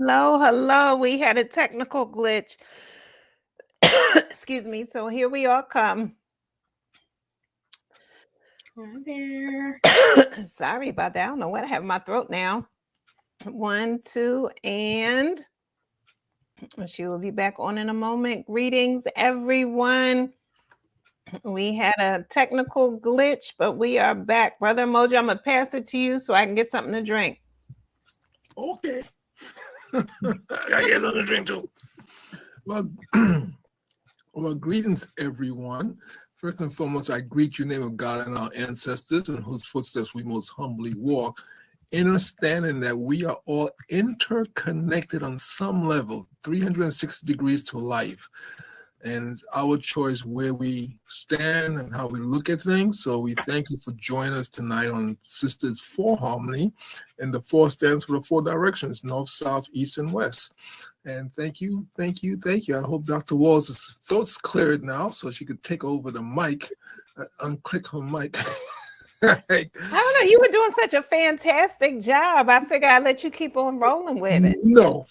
Hello, hello. We had a technical glitch. Excuse me. So here we all come. Hi there. Sorry about that. I don't know what I have in my throat now. 1, 2, and she will be back on in a moment. Greetings, everyone. We had a technical glitch, but we are back. Brother Mojo, I'm going to pass it to you so I can get something to drink. Okay. I gotta get another drink too. Well, well, greetings, everyone. First and foremost, I greet you in the name of God and our ancestors, in whose footsteps we most humbly walk, understanding that we are all interconnected on some level, 360 degrees to life. And it's our choice where we stand and how we look at things. So we thank you for joining us tonight on Sisters for Harmony. And the 4 stands for the 4 directions, north, south, east, and west. And thank you. I hope Dr. Walls' throat's cleared now so she could take over the mic, unclick her mic. I don't know. You were doing such a fantastic job. I figured I'd let you keep on rolling with it. No.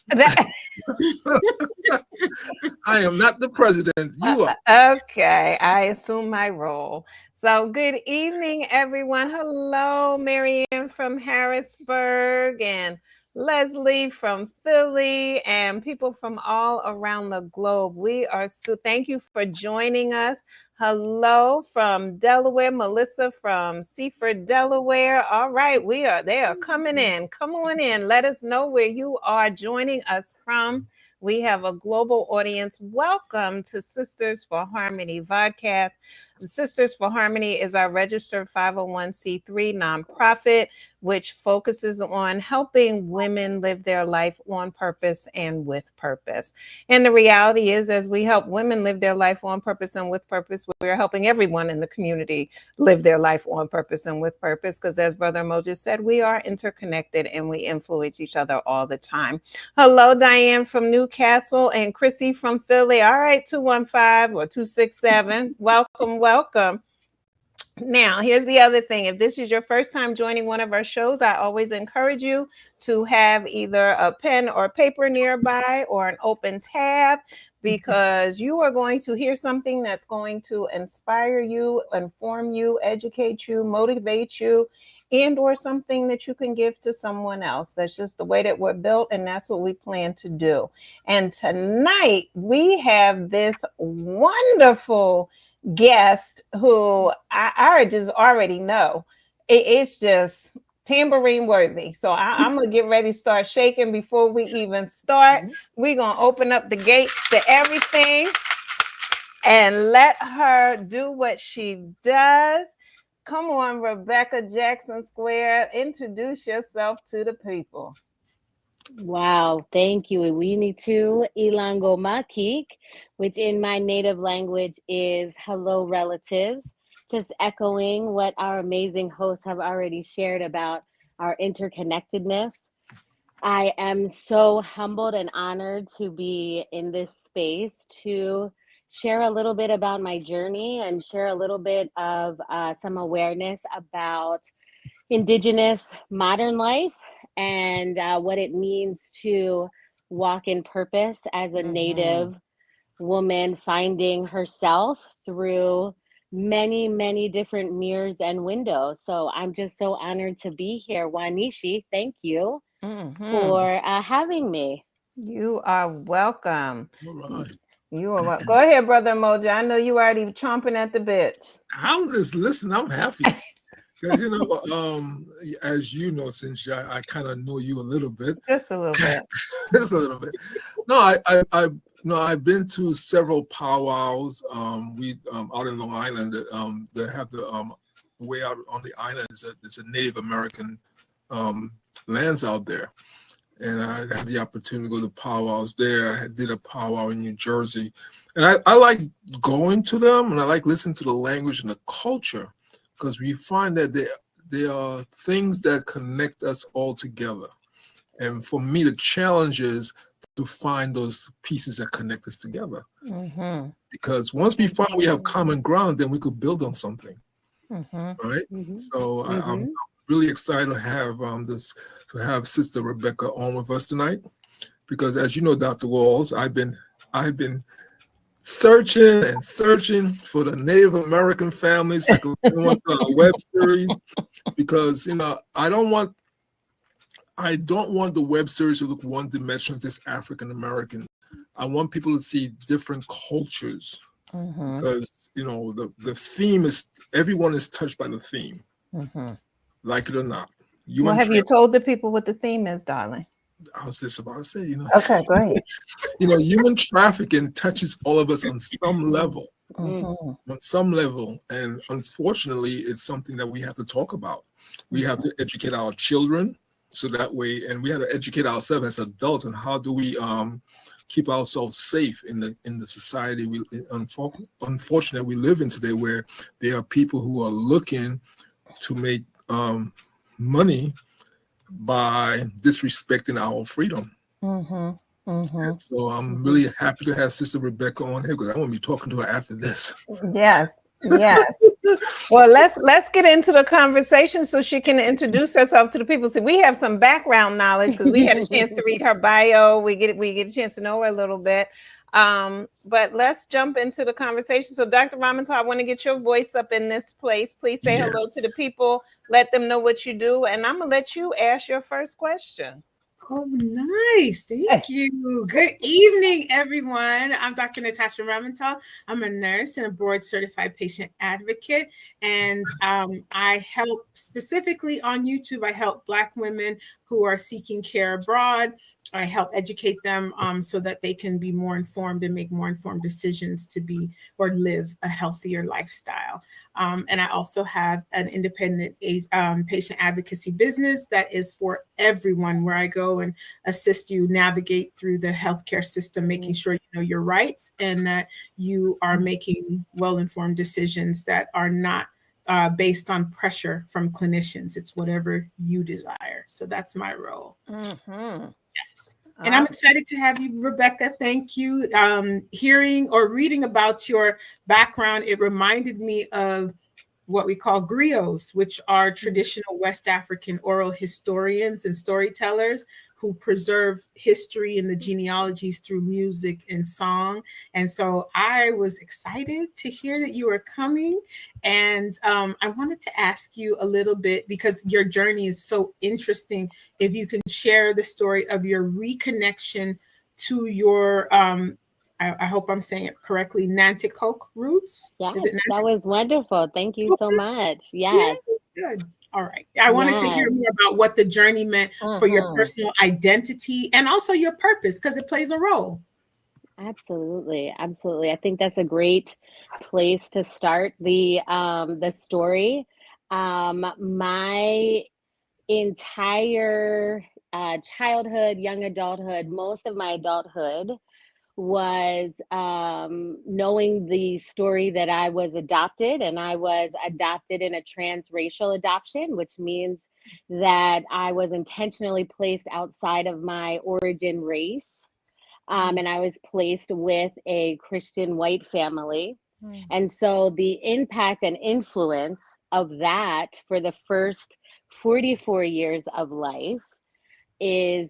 I am not the president. You are. Okay, I assume my role. So, good evening, everyone. Hello, Marianne from Harrisburg, and Leslie from Philly, and people from all around the globe. We are so thank you for joining us. Hello from Delaware, Melissa from Seaford, Delaware. All right, they are coming in. Come on in. Let us know where you are joining us from. We have a global audience. Welcome to Sisters for Harmony Vodcast. Sisters for Harmony is our registered 501c3 nonprofit, which focuses on helping women live their life on purpose and with purpose. And the reality is, as we help women live their life on purpose and with purpose, we're helping everyone in the community live their life on purpose and with purpose. Because as Brother Moses said, we are interconnected and we influence each other all the time. Hello, Diane from Newcastle and Chrissy from Philly. All right, 215 or 267. Welcome. Now, here's the other thing. If this is your first time joining one of our shows, I always encourage you to have either a pen or paper nearby or an open tab, because you are going to hear something that's going to inspire you, inform you, educate you, motivate you, and or something that you can give to someone else. That's just the way that we're built, and that's what we plan to do. And tonight we have this wonderful guest who I just already know. It's just tambourine worthy. So I'm gonna get ready to start shaking before we even start. We're gonna open up the gates to everything and let her do what she does. Come on, Rebecca Jackson Square, introduce yourself to the people. Wow, thank you. Iwinitu Ilango Makik, which in my native language is hello, relatives. Just echoing what our amazing hosts have already shared about our interconnectedness. I am so humbled and honored to be in this space to share a little bit about my journey and share a little bit of some awareness about Indigenous modern life and what it means to walk in purpose as a Native woman, finding herself through many, many different mirrors and windows. So I'm just so honored to be here. Wanishi, thank you for having me. You are welcome. All right. You are welcome. Go ahead, Brother Moja. I know you already chomping at the bits. I'm just listening. I'm happy. Because, as you know, since I kind of know you a little bit. Just a little bit. Just a little bit. No, I've been to several powwows. We out in Long Island. They have the way out on the island is a Native American lands out there, and I had the opportunity to go to powwows there. I did a powwow in New Jersey, and I like going to them, and I like listening to the language and the culture, because we find that there are things that connect us all together. And for me, the challenge is to find those pieces that connect us together. Because once we find we have common ground, then we could build on something, right? So I'm really excited to have Sister Rebecca on with us tonight, because as you know, Dr. Walls, I've been searching and searching for the Native American families. I could go into a web series because I don't want the web series to look one dimensional, just African American. I want people to see different cultures because the theme is everyone is touched by the theme, like it or not. Well, Human have you trafficking. told the people what the theme is, darling? I was just about to say, Okay, great. human trafficking touches all of us on some level. Mhm. On some level, and unfortunately, it's something that we have to talk about. We have to educate our children so that way, and we have to educate ourselves as adults on how do we keep ourselves safe in the society we unfortunately we live in today, where there are people who are looking to make money by disrespecting our freedom. Mhm. Mhm. So I'm really happy to have Sister Rebecca on here because I want to be talking to her after this. Yes. Yes. Well, let's get into the conversation so she can introduce herself to the people. So we have some background knowledge because we had a chance to read her bio. We get a chance to know her a little bit. But let's jump into the conversation. So, Dr. Ramantar, I want to get your voice up in this place. Please say hello to the Yes. people. Let them know what you do, and I'm gonna let you ask your first question. Oh, nice. Thank you. Good evening, everyone. I'm Dr. Natasha Ramantal. I'm a nurse and a board certified patient advocate. And I help specifically on YouTube, I help Black women who are seeking care abroad. I help educate them so that they can be more informed and make more informed decisions to be or live a healthier lifestyle. And I also have an independent patient advocacy business that is for everyone, where I go and assist you navigate through the healthcare system, making sure you know your rights and that you are making well-informed decisions that are not based on pressure from clinicians. It's whatever you desire. So that's my role. Yes. And I'm excited to have you, Rebecca. Thank you. Hearing or reading about your background, it reminded me of what we call griots, which are traditional West African oral historians and storytellers who preserve history and the genealogies through music and song. And so I was excited to hear that you were coming. And I wanted to ask you a little bit, because your journey is so interesting, if you can share the story of your reconnection to your I hope I'm saying it correctly, Nanticoke roots. Yes, Is it that Nanticoke? was wonderful. Thank you so much. Yeah, Yes, good. All right. I wanted to hear yes. more about what the journey meant for your Mhm. personal identity and also your purpose, because it plays a role. Absolutely, absolutely. I think that's a great place to start the story. My entire childhood, young adulthood, most of my adulthood was knowing the story that I was adopted, and I was adopted in a transracial adoption, which means that I was intentionally placed outside of my origin race. And I was placed with a Christian white family. And so the impact and influence of that for the first 44 years of life is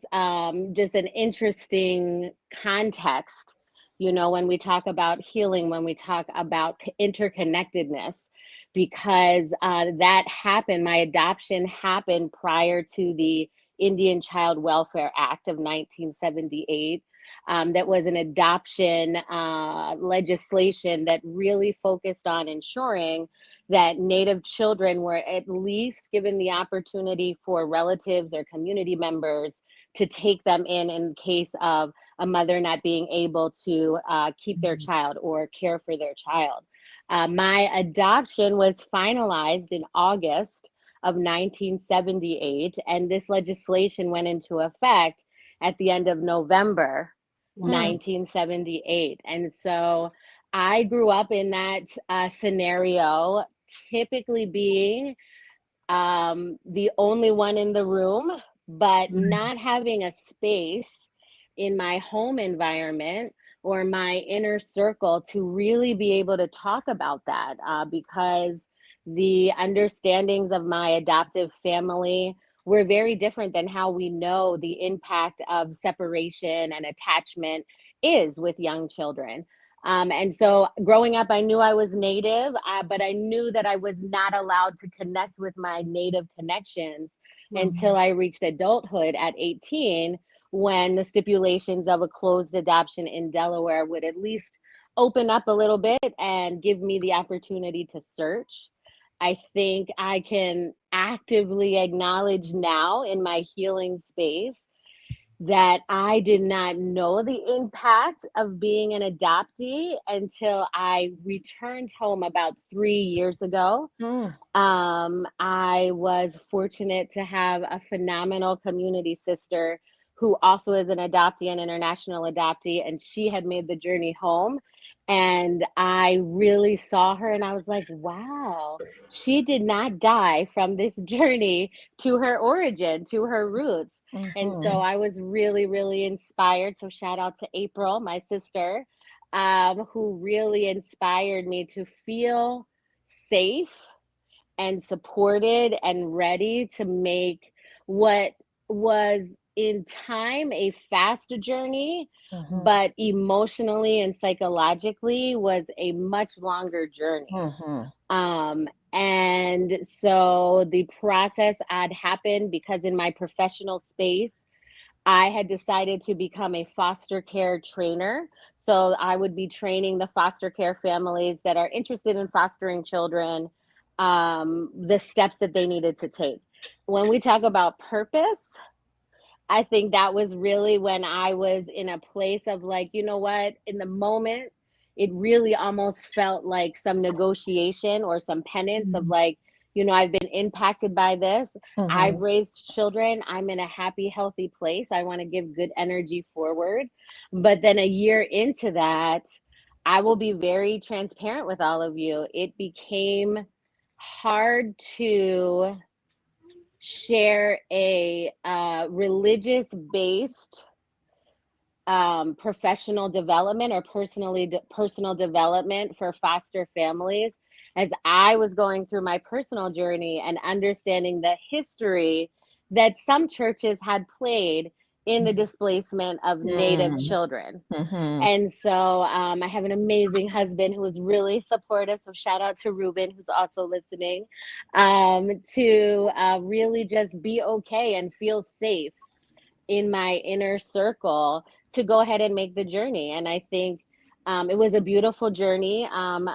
just an interesting context, when we talk about healing, when we talk about interconnectedness, because that happened, my adoption happened prior to the Indian Child Welfare Act of 1978. That was an adoption legislation that really focused on ensuring that Native children were at least given the opportunity for relatives or community members to take them in case of a mother not being able to keep their child or care for their child. My adoption was finalized in August of 1978, and this legislation went into effect at the end of November Wow. 1978. And so I grew up in that scenario, typically being the only one in the room, but not having a space in my home environment or my inner circle to really be able to talk about that because the understandings of my adoptive family we're very different than how we know the impact of separation and attachment is with young children. And so growing up, I knew I was Native, but I knew that I was not allowed to connect with my Native connections until I reached adulthood at 18, when the stipulations of a closed adoption in Delaware would at least open up a little bit and give me the opportunity to search. I think I can actively acknowledge now in my healing space that I did not know the impact of being an adoptee until I returned home about 3 years ago. I was fortunate to have a phenomenal community sister who also is an adoptee, an international adoptee, and she had made the journey home. And I really saw her and I was like, wow, she did not die from this journey to her origin, to her roots. And so I was really, really inspired. So shout out to April, my sister, who really inspired me to feel safe and supported and ready to make what was in time a fast journey, but emotionally and psychologically was a much longer journey. And so the process had happened because in my professional space, I had decided to become a foster care trainer. So I would be training the foster care families that are interested in fostering children, the steps that they needed to take. When we talk about purpose, I think that was really when I was in a place of like, you know what, in the moment, it really almost felt like some negotiation or some penance of like, you know, I've been impacted by this. I've raised children. I'm in a happy, healthy place. I want to give good energy forward. But then a year into that, I will be very transparent with all of you. It became hard to share a religious-based professional development or personal development for foster families, as I was going through my personal journey and understanding the history that some churches had played in the displacement of Native children. And so I have an amazing husband who is really supportive. So shout out to Ruben, who's also listening, to really just be okay and feel safe in my inner circle to go ahead and make the journey. And I think it was a beautiful journey.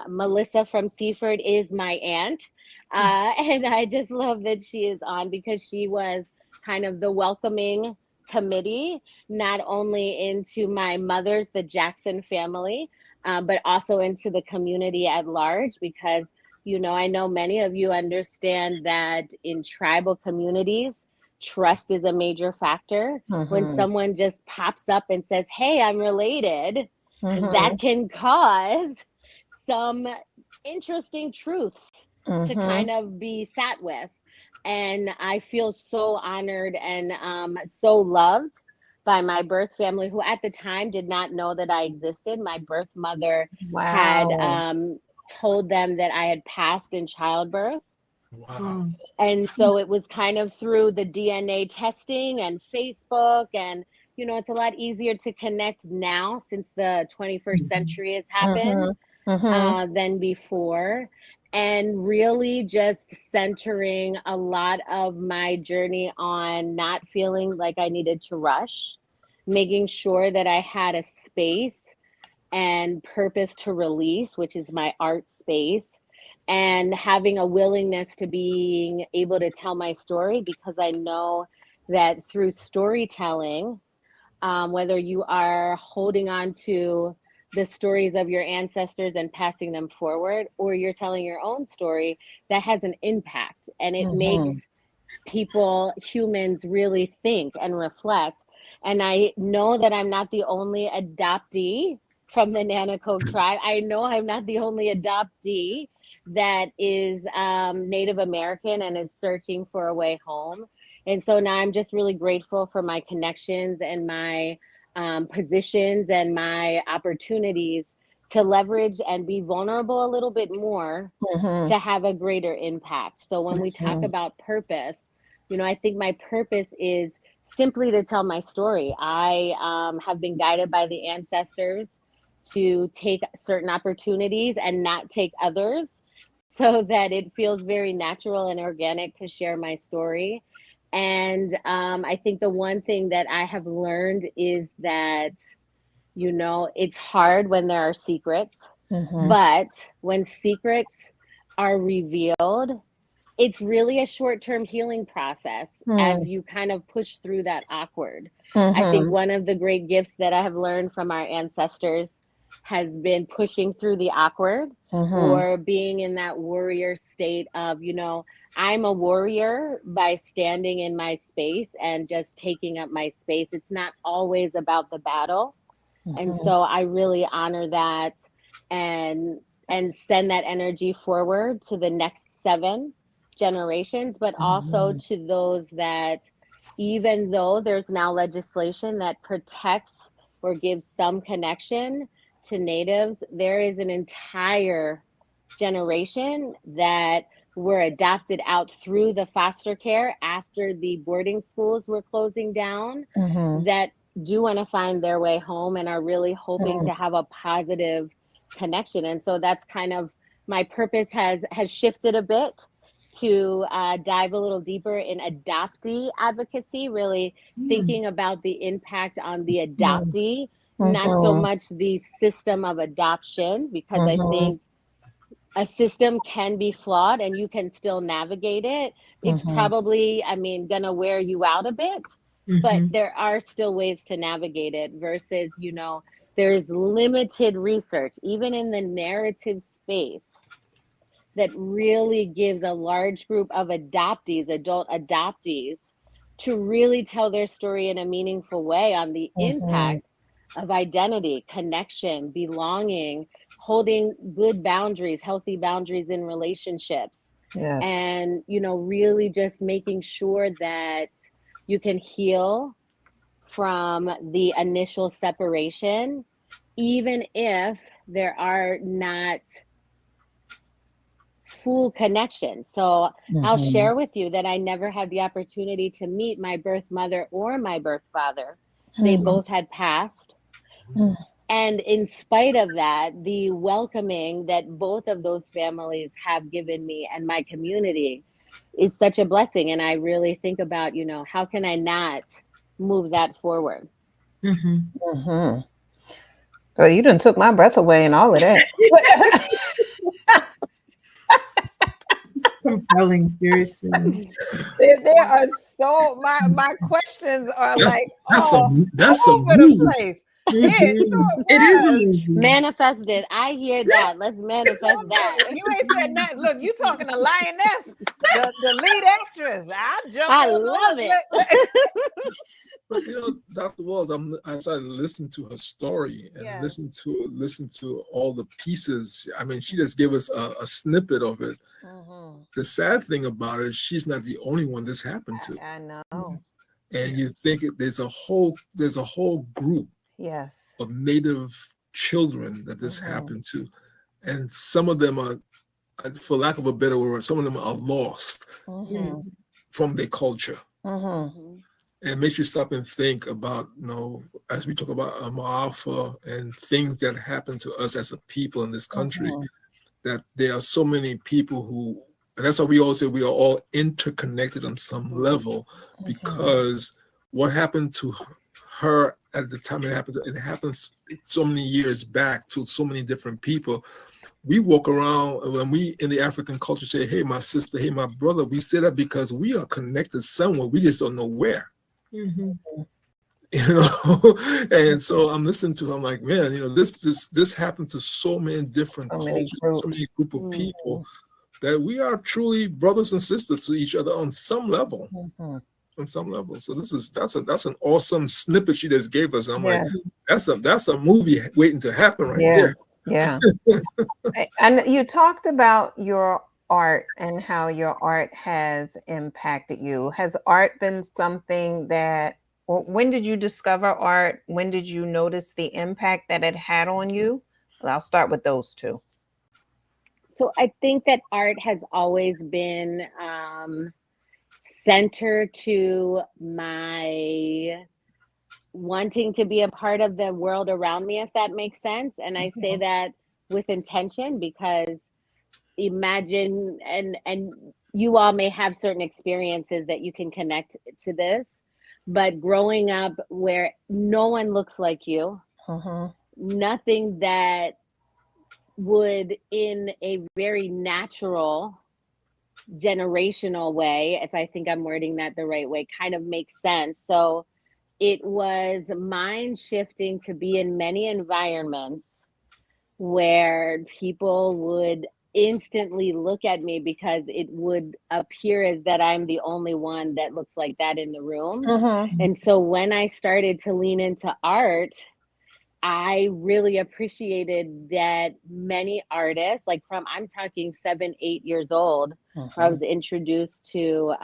Melissa from Seaford is my aunt. And I just love that she is on because she was kind of the welcoming committee, not only into my mother's, the Jackson family, but also into the community at large, because, you know, I know many of you understand that in tribal communities, trust is a major factor. When someone just pops up and says, hey, I'm related, that can cause some interesting truths to kind of be sat with. And I feel so honored and so loved by my birth family, who at the time did not know that I existed. My birth mother had told them that I had passed in childbirth. Wow. And so it was kind of through the DNA testing and Facebook. And, you know, it's a lot easier to connect now since the 21st century has happened than before. And really just centering a lot of my journey on not feeling like I needed to rush, making sure that I had a space and purpose to release, which is my art space, and having a willingness to being able to tell my story, because I know that through storytelling, whether you are holding on to the stories of your ancestors and passing them forward, or you're telling your own story, that has an impact, and it makes people, humans, really think and reflect. And I know that I'm not the only adoptee from the Nanticoke tribe. I know I'm not the only adoptee that is Native American and is searching for a way home. And so now I'm just really grateful for my connections and my positions and my opportunities to leverage and be vulnerable a little bit more to have a greater impact. So when we talk about purpose, I think my purpose is simply to tell my story. I have been guided by the ancestors to take certain opportunities and not take others, so that it feels very natural and organic to share my story. And I think the one thing that I have learned is that, it's hard when there are secrets, but when secrets are revealed, it's really a short-term healing process as you kind of push through that awkward. I think one of the great gifts that I have learned from our ancestors has been pushing through the awkward, or being in that warrior state of, I'm a warrior by standing in my space and just taking up my space. It's not always about the battle. And so I really honor that, and send that energy forward to the next 7 generations, but also to those that, even though there's now legislation that protects or gives some connection to natives, there is an entire generation that were adopted out through the foster care after the boarding schools were closing down, that do want to find their way home and are really hoping to have a positive connection. And so that's kind of my purpose has shifted a bit to dive a little deeper in adoptee advocacy, really thinking about the impact on the adoptee, not so much the system of adoption, because I think a system can be flawed and you can still navigate it. It's probably, gonna wear you out a bit, but there are still ways to navigate it versus, there's limited research, even in the narrative space, that really gives a large group of adoptees, adult adoptees, to really tell their story in a meaningful way on the impact of identity, connection, belonging, holding good boundaries, healthy boundaries in relationships. Yes. And, really just making sure that you can heal from the initial separation, even if there are not full connection. So I'll share with you that I never had the opportunity to meet my birth mother or my birth father. They both had passed. And in spite of that, the welcoming that both of those families have given me and my community is such a blessing. And I really think about, how can I not move that forward? Well, you done took my breath away and all of that. Compelling, seriously. There are so my questions are like that's all a over movie. the place. Yeah, sure It is a was. movie. Manifested. I hear that. Let's manifest that. You ain't said nothing. Look, you talking to Lioness, the lead actress. I jumped I on love over. it. But Dr. Walls, I started listening to her story and Yeah. listen to all the pieces. I mean, she just gave us a snippet of it. The sad thing about it is she's not the only one this happened to. I know. And you think there's a whole group Yes. of Native children that this happened to, and some of them are, for lack of a better word, some of them are lost from their culture. And it makes you stop and think about, as we talk about Ma'afa and things that happen to us as a people in this country, that there are so many people who, and that's why we all say we are all interconnected on some level, because what happened to her at the time it happens so many years back to so many different people. We walk around, when we in the African culture say, hey, my sister, hey, my brother, we say that because we are connected somewhere. We just don't know where. And so I'm listening to, I'm like, man, this happened to so many different cultures, so many group of people, that we are truly brothers and sisters to each other on some level. On some level. So that's an awesome snippet she just gave us. And I'm like, that's a movie waiting to happen right there. Yeah. And you talked about your art and how your art has impacted you. Has art been something that, when did you discover art? When did you notice the impact that it had on you? Well, I'll start with those two. So I think that art has always been center to my wanting to be a part of the world around me, if that makes sense. And I say that with intention because imagine, and you all may have certain experiences that you can connect to this, but growing up where no one looks like you, nothing that would in a very natural generational way, if I think I'm wording that the right way, kind of makes sense. So it was mind shifting to be in many environments where people would instantly look at me because it would appear as that I'm the only one that looks like that in the room. And so when I started to lean into art, I really appreciated that many artists, like I'm talking 7, 8 years old, I was introduced to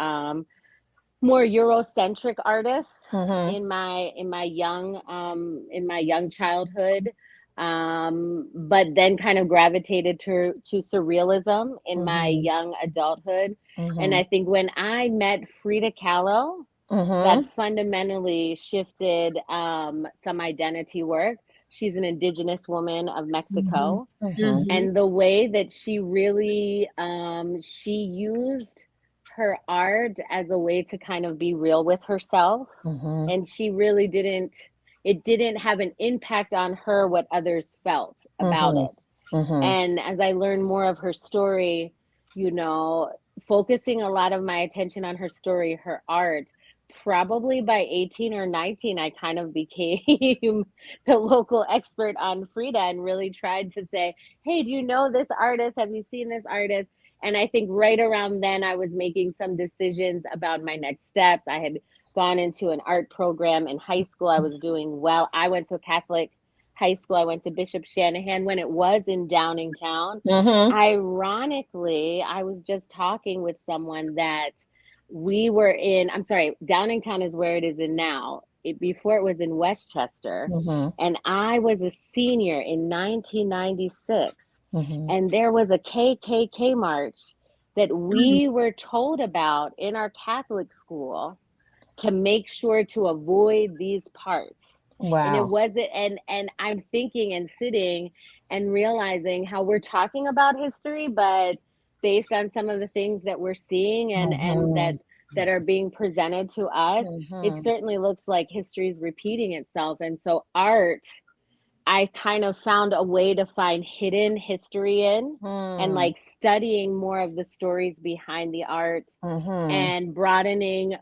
more Eurocentric artists in my young childhood, but then kind of gravitated to surrealism in my young adulthood. And I think when I met Frida Kahlo, that fundamentally shifted some identity work. She's an Indigenous woman of Mexico. And the way that she really, she used her art as a way to kind of be real with herself. And she really it didn't have an impact on her what others felt about it. And as I learned more of her story, focusing a lot of my attention on her story, her art, probably by 18 or 19, I kind of became the local expert on Frida and really tried to say, hey, do you know this artist? Have you seen this artist? And I think right around then I was making some decisions about my next steps. I had gone into an art program in high school. I was doing well. I went to a Catholic high school. I went to Bishop Shanahan when it was in Downingtown. Ironically, I was just talking with someone that we were in, I'm sorry, Downingtown is where it is in now. Before it was in Westchester. And I was a senior in 1996. And there was a KKK march that we were told about in our Catholic school to make sure to avoid these parts. And it wasn't, and I'm thinking and sitting and realizing how we're talking about history, but based on some of the things that we're seeing and that are being presented to us, it certainly looks like history is repeating itself. And so art, I kind of found a way to find hidden history in and like studying more of the stories behind the art and broadening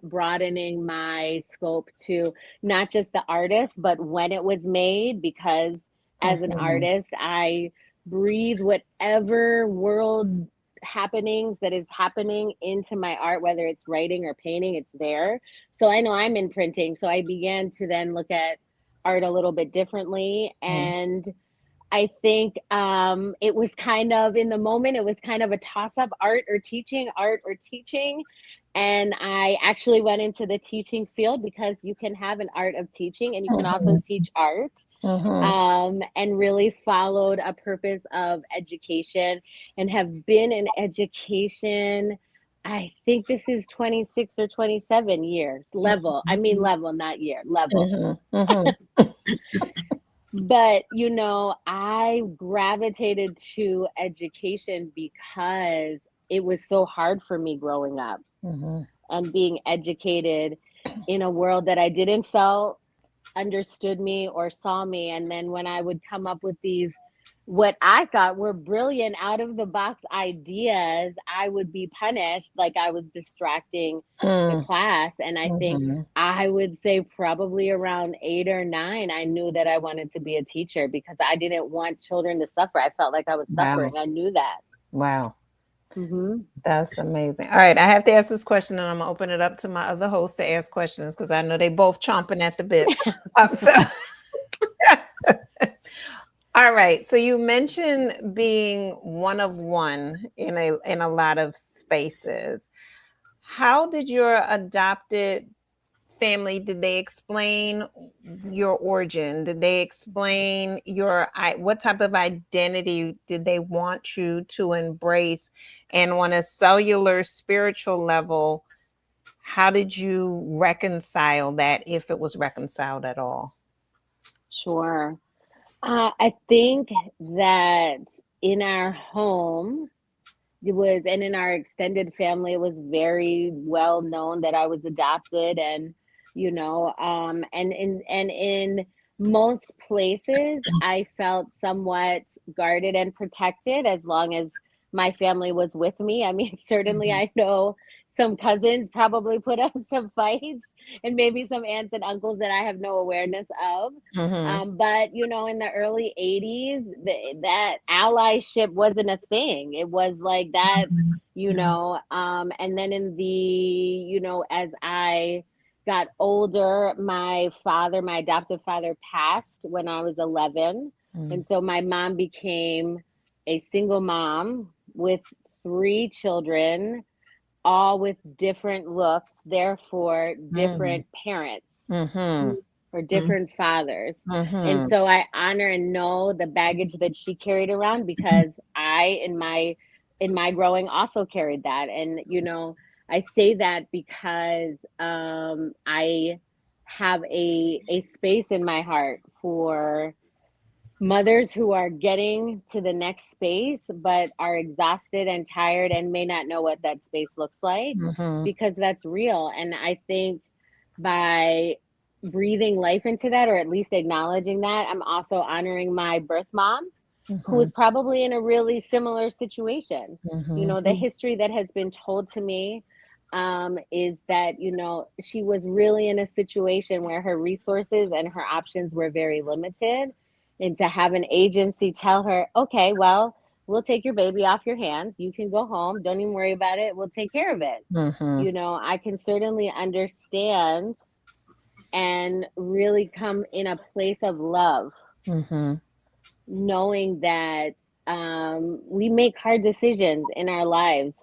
my scope to not just the artist, but when it was made, because as an artist, I breathe whatever world happenings that is happening into my art, whether it's writing or painting, it's there. So I know I'm in printing. So I began to then look at art a little bit differently. And I think it was kind of, in the moment, it was kind of a toss-up, art or teaching. And I actually went into the teaching field because you can have an art of teaching and you can also teach art, and really followed a purpose of education and have been in education. I think this is 26 or 27 years level. I mean, level, not year, level. But, I gravitated to education because it was so hard for me growing up and being educated in a world that I didn't felt understood me or saw me. And then when I would come up with these, what I thought were brilliant out of the box ideas, I would be punished like I was distracting the class. And I think I would say probably around 8 or 9, I knew that I wanted to be a teacher because I didn't want children to suffer. I felt like I was suffering. I knew that. Wow. That's amazing. All right, I have to ask this question, and I'm gonna open it up to my other hosts to ask questions because I know they both chomping at the bit. All right. So you mentioned being one of one in a lot of spaces. How did your adopted family, did they explain your origin? Did they explain what type of identity did they want you to embrace? And on a cellular spiritual level, how did you reconcile that, if it was reconciled at all? Sure. I think that in our home, it was, and in our extended family, it was very well known that I was adopted, and and in most places, I felt somewhat guarded and protected as long as my family was with me. I mean, certainly, Mhm. I know some cousins probably put up some fights, and maybe some aunts and uncles that I have no awareness of. Mm-hmm. But in the early 80s, that allyship wasn't a thing. It was like that, Mhm. Yeah. and then as I got older, my adoptive father passed when I was 11. Mm-hmm. And so my mom became a single mom with three children, all with different looks, therefore different parents Mm-hmm. or Mhm. different fathers. And Mm-hmm. so I honor and know the baggage that she carried around, because I in my growing also carried that. And I say that because I have a space in my heart for mothers who are getting to the next space but are exhausted and tired and may not know what that space looks like, Mm-hmm. because that's real. And I think by breathing life into that, or at least acknowledging that, I'm also honoring my birth mom, who Mm-hmm. was probably in a really similar situation. Mm-hmm. The history that has been told to me is that she was really in a situation where her resources and her options were very limited, and to have an agency tell her, okay, well, we'll take your baby off your hands, you can go home, don't even worry about it, we'll take care of it. Mm-hmm. I can certainly understand and really come in a place of love, Mm-hmm. knowing that we make hard decisions in our lives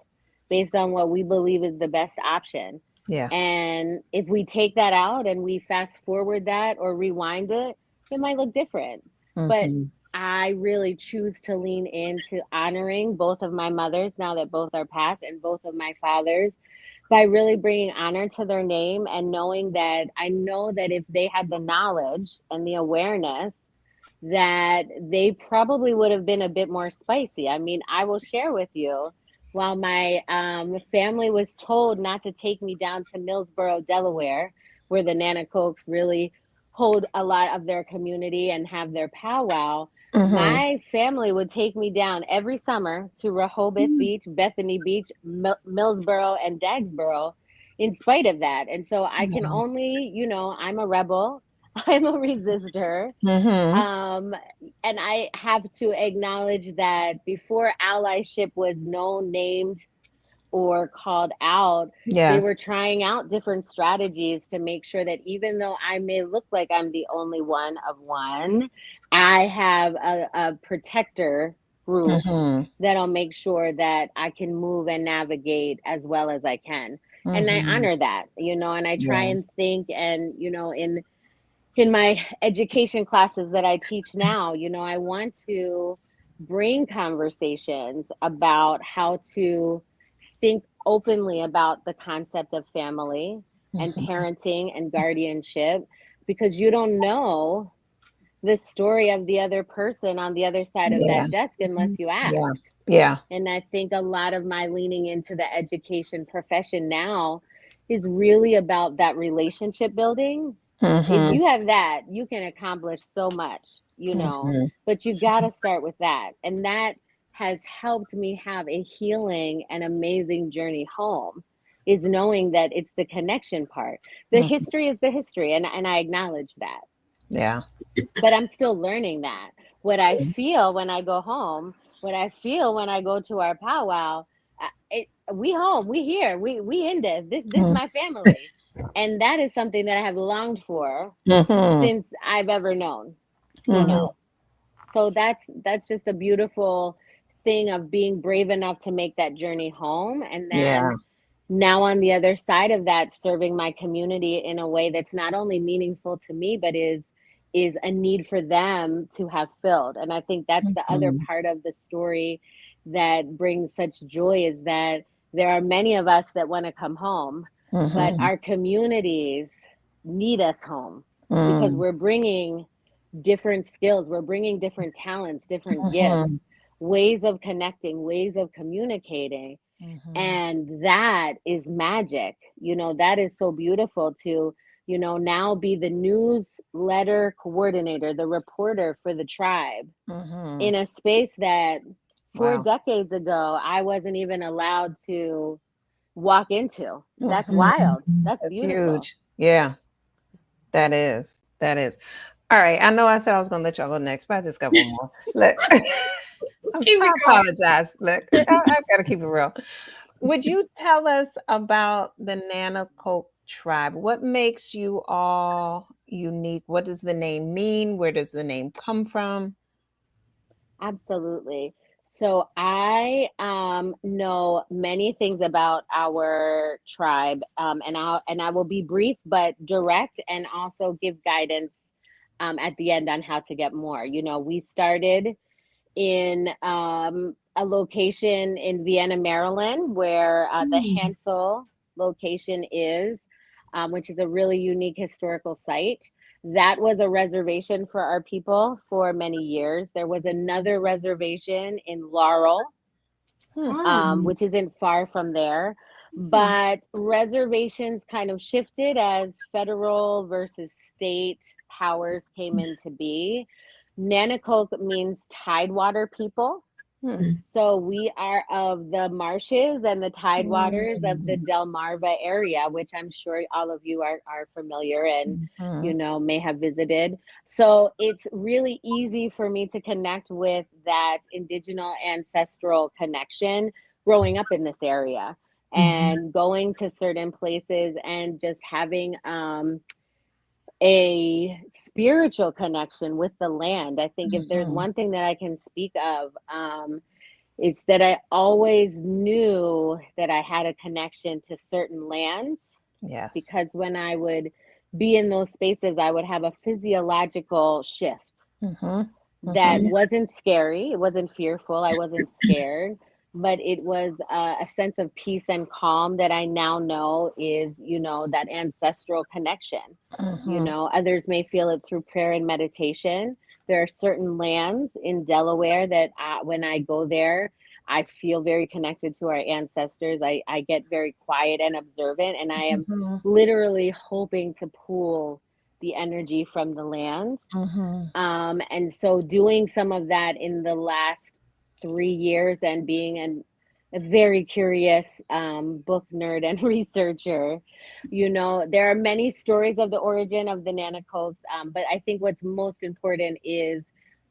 based on what we believe is the best option. Yeah. And if we take that out and we fast forward that or rewind it, it might look different. But Mm-hmm. I really choose to lean into honoring both of my mothers, now that both are passed, and both of my fathers, by really bringing honor to their name, and knowing that I know that if they had the knowledge and the awareness, that they probably would have been a bit more spicy. I mean, I will share with you, while my family was told not to take me down to Millsboro, Delaware, where the Nanticokes really hold a lot of their community and have their powwow, Mm-hmm. my family would take me down every summer to Rehoboth Beach, Bethany Beach, Millsboro, and Dagsboro, in spite of that. And so I can Wow. only, I'm a rebel, I'm a resistor, Mm-hmm. um, and I have to acknowledge that before allyship was known, named, or called out, they were Yes. trying out different strategies to make sure that even though I may look like I'm the only one of one, I have a protector group Mm-hmm. that'll make sure that I can move and navigate as well as I can. And I Mm-hmm. honor that, and I try Yeah. and think, and in my education classes that I teach now, I want to bring conversations about how to think openly about the concept of family and Mm-hmm. parenting and guardianship, because you don't know the story of the other person on the other side of Yeah. that desk unless you ask. Yeah. Yeah. And I think a lot of my leaning into the education profession now is really about that relationship building. If Mm-hmm. you have that, you can accomplish so much, Mm-hmm. but you got to start with that. And that has helped me have a healing and amazing journey home, is knowing that it's the connection part. The Mm-hmm. history is the history, and I acknowledge that. Yeah. But I'm still learning that. What I feel when I go home, what I feel when I go to our powwow, we home, we here, we in this is my family, and that is something that I have longed for Mm-hmm. since I've ever known. You Mm-hmm. know, so that's just a beautiful thing of being brave enough to make that journey home, and Yeah. then now on the other side of that, serving my community in a way that's not only meaningful to me, but is a need for them to have filled. And I think that's the other Mm-hmm. part of the story that brings such joy, is that there are many of us that want to come home, but Mm-hmm. our communities need us home because Mm-hmm. we're bringing different skills, we're bringing different talents, different gifts, ways of connecting, ways of communicating. Mm-hmm. And that is magic. That is so beautiful to, now be the newsletter coordinator, the reporter for the tribe Mm-hmm. in a space that 4 Wow. decades ago I wasn't even allowed to walk into. That's Mm-hmm. wild. That's That's beautiful. huge. Yeah, that is. That is. All right. I know I said I was going to let y'all go next, but I just got one more. Look, Keep I it going. apologize. Look, I've got to keep it real. Would you tell us about the Nanticoke tribe? What makes you all unique? What does the name mean? Where does the name come from? Absolutely. So I know many things about our tribe, and I will be brief but direct, and also give guidance at the end on how to get more. We started in a location in Vienna, Maryland, where the Mm. Hansel location is, which is a really unique historical site. That was a reservation for our people for many years. There was another reservation in Laurel, Hmm. Oh, which isn't far from there. yeah. But reservations kind of shifted as federal versus state powers came into be. Nanticoke means tidewater people. Hmm. Mm. So we are of the marshes and the tidewaters of the Mm. Delmarva area, which I'm sure all of you are familiar and Hmm. may have visited. So it's really easy for me to connect with that indigenous ancestral connection growing up in this area Mhm. and going to certain places and just having a spiritual connection with the land. I think if there's Hmm. one thing that I can speak of, it's that I always knew that I had a connection to certain lands, Yes. because when I would be in those spaces, I would have a physiological shift Hmm. that Hmm. Yeah. wasn't scary. It wasn't fearful. I wasn't scared, but it was a sense of peace and calm that I now know is, that ancestral connection. Hmm. Others may feel it through prayer and meditation. There are certain lands in Delaware that when I go there, I feel very connected to our ancestors. I get very quiet and observant, and I am Hmm. literally hoping to pull the energy from the land. Hmm. And so doing some of that in the last 3 years and being a very curious book nerd and researcher, there are many stories of the origin of the Nanticokes, but I think what's most important is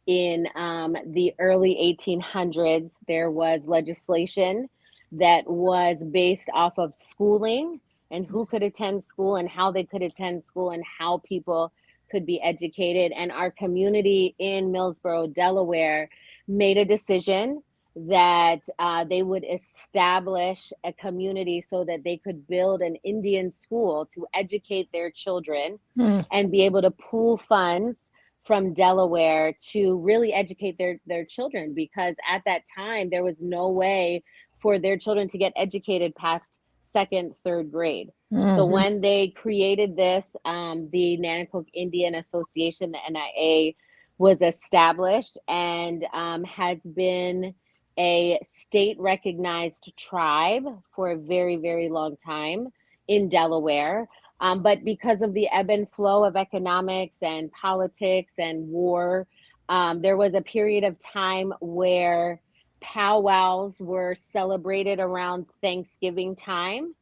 in the early 1800s, there was legislation that was based off of schooling and who could attend school and how they could attend school and how people could be educated. And our community in Millsboro, Delaware, made a decision that they would establish a community so that they could build an Indian school to educate their children Hmm. and be able to pool funds from Delaware to really educate their children, because at that time there was no way for their children to get educated past second, third grade. So Hmm. when they created this, the Nanticoke Indian Association, the NIA, was established and has been a state recognized tribe for a very, very long time in Delaware. But because of the ebb and flow of economics and politics and war, there was a period of time where powwows were celebrated around Thanksgiving time.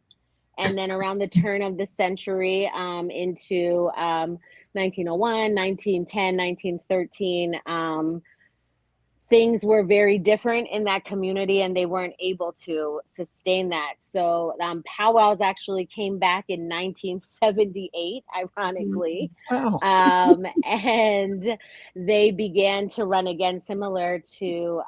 And then around the turn of the century, into 1901, 1910, 1913, things were very different in that community and they weren't able to sustain that. So powwows actually came back in 1978, ironically. Wow. And they began to run again, similar to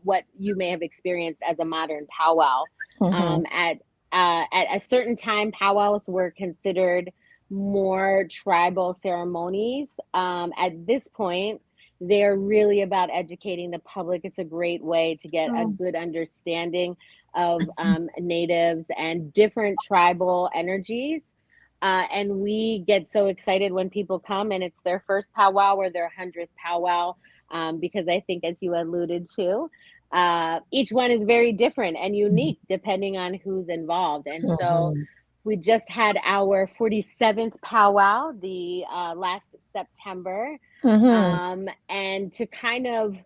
what you may have experienced as a modern powwow. Hmm. At a certain time, powwows were considered more tribal ceremonies. At this point, they're really about educating the public. It's a great way to get a Oh. good understanding of natives and different tribal energies. And we get so excited when people come and it's their first powwow or their 100th powwow, because I think, as you alluded to, each one is very different and unique depending on who's involved. And so we just had our 47th powwow the last September. And to kind of,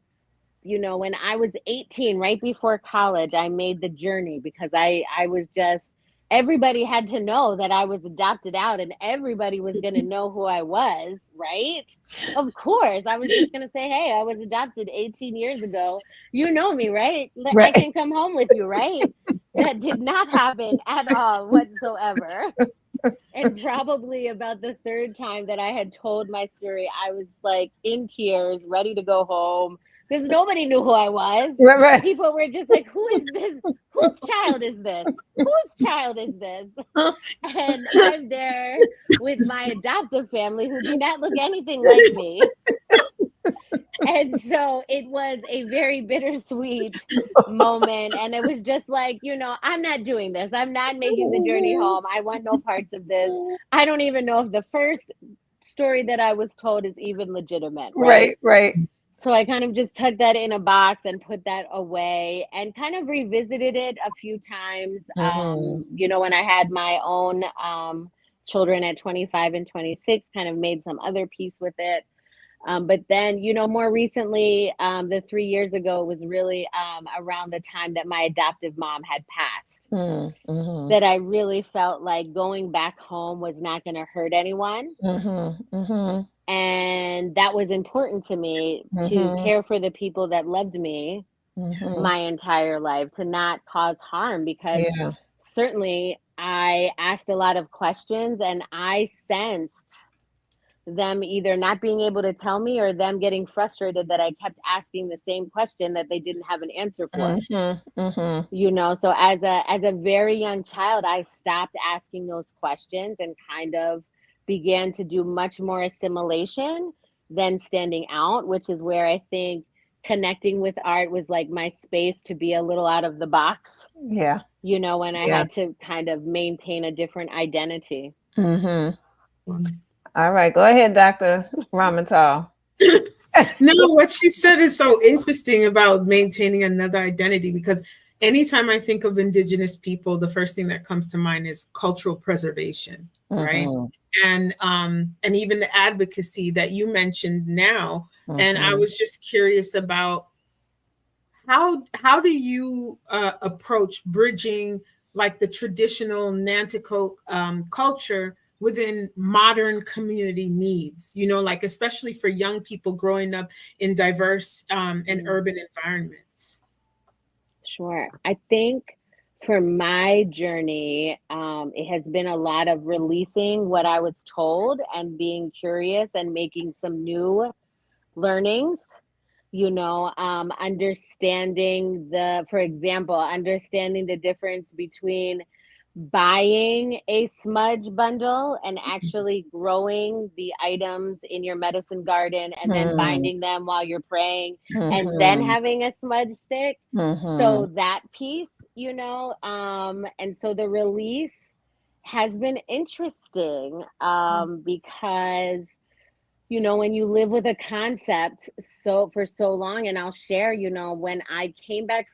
when I was 18, right before college, I made the journey because I was just, everybody had to know that I was adopted out and everybody was going to know who I was, right? Of course. I was just going to say, hey, I was adopted 18 years ago. You know me, right? Right. I can come home with you, right? That did not happen at all whatsoever. And probably about the third time that I had told my story, I was like in tears, ready to go home because nobody knew who I was. Right. People were just like, who is this? Whose child is this? Whose child is this? And I'm there with my adoptive family who do not look anything like me. And so it was a very bittersweet moment. And it was just like, I'm not doing this. I'm not making the journey home. I want no parts of this. I don't even know if the first story that I was told is even legitimate. Right. So I kind of just tucked that in a box and put that away and kind of revisited it a few times. When I had my own children at 25 and 26, kind of made some other peace with it. But then, more recently, the 3 years ago was really around the time that my adoptive mom had passed, that I really felt like going back home was not going to hurt anyone. And that was important to me to care for the people that loved me my entire life, to not cause harm, because certainly I asked a lot of questions and I sensed them either not being able to tell me or them getting frustrated that I kept asking the same question that they didn't have an answer for. So as a very young child, I stopped asking those questions and kind of began to do much more assimilation than standing out, which is where I think connecting with art was like my space to be a little out of the box. Yeah. When I had to kind of maintain a different identity. All right, go ahead, Dr. Ramatal. No, what she said is so interesting about maintaining another identity, because anytime I think of Indigenous people, the first thing that comes to mind is cultural preservation, right? And even the advocacy that you mentioned now. And I was just curious about how do you approach bridging like the traditional Nanticoke culture within modern community needs, like especially for young people growing up in diverse and urban environments? Sure. I think for my journey, it has been a lot of releasing what I was told and being curious and making some new learnings. Understanding understanding the difference between buying a smudge bundle and actually growing the items in your medicine garden and then binding them while you're praying and then having a smudge stick. So that piece, and so the release has been interesting because when you live with a concept for so long, and I'll share, when I came back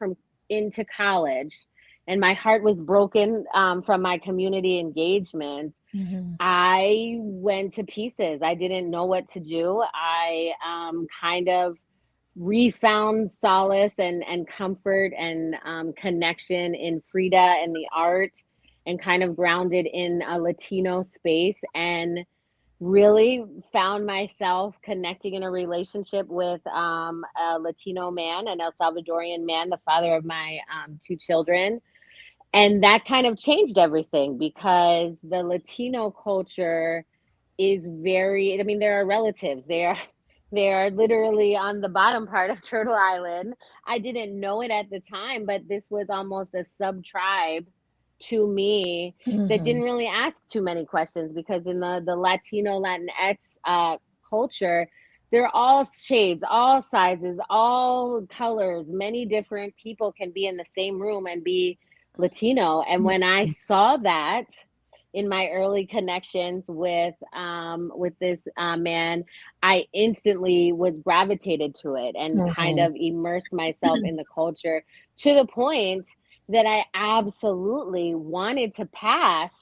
into college and my heart was broken from my community engagement, I went to pieces. I didn't know what to do. I kind of refound solace and comfort and connection in Frida and the art, and kind of grounded in a Latino space, and really found myself connecting in a relationship with a Latino man, an El Salvadorian man, the father of my 2 children. And that kind of changed everything, because the Latino culture is there are relatives. They are literally on the bottom part of Turtle Island. I didn't know it at the time, but this was almost a sub-tribe to me that didn't really ask too many questions, because in the Latino Latinx culture, they're all shades, all sizes, all colors. Many different people can be in the same room and be Latino. And when I saw that in my early connections with this man, I instantly was gravitated to it and kind of immersed myself in the culture to the point that I absolutely wanted to pass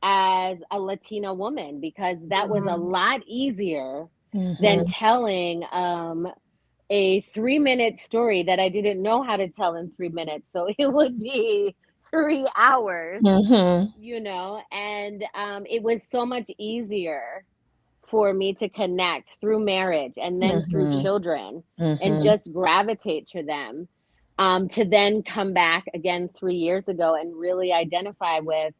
as a Latina woman, because that was a lot easier than telling a 3-minute story that I didn't know how to tell in 3 minutes. So it would be 3 hours, you know, and it was so much easier for me to connect through marriage and then through children and just gravitate to them, to then come back again 3 years ago and really identify with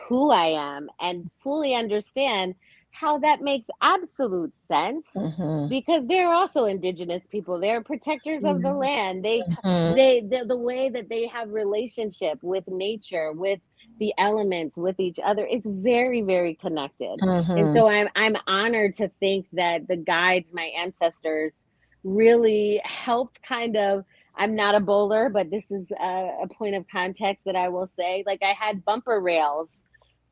who I am and fully understand how that makes absolute sense, because they're also indigenous people. They're protectors of the land. The way that they have relationship with nature, with the elements, with each other is very, very connected. And so I'm honored to think that the guides, my ancestors, really helped kind of. I'm not a bowler, but this is a point of context that I will say. Like, I had bumper rails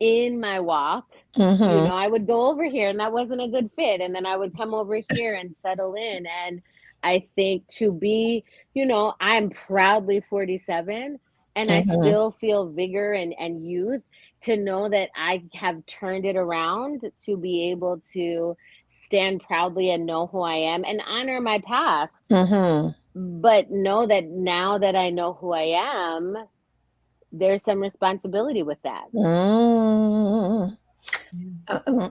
in my walk. You know, I would go over here and that wasn't a good fit, and then I would come over here and settle in. And I think to be, you know, I'm proudly 47 and I still feel vigor and youth, to know that I have turned it around to be able to stand proudly and know who I am and honor my past, but know that now that I know who I am, there's some responsibility with that.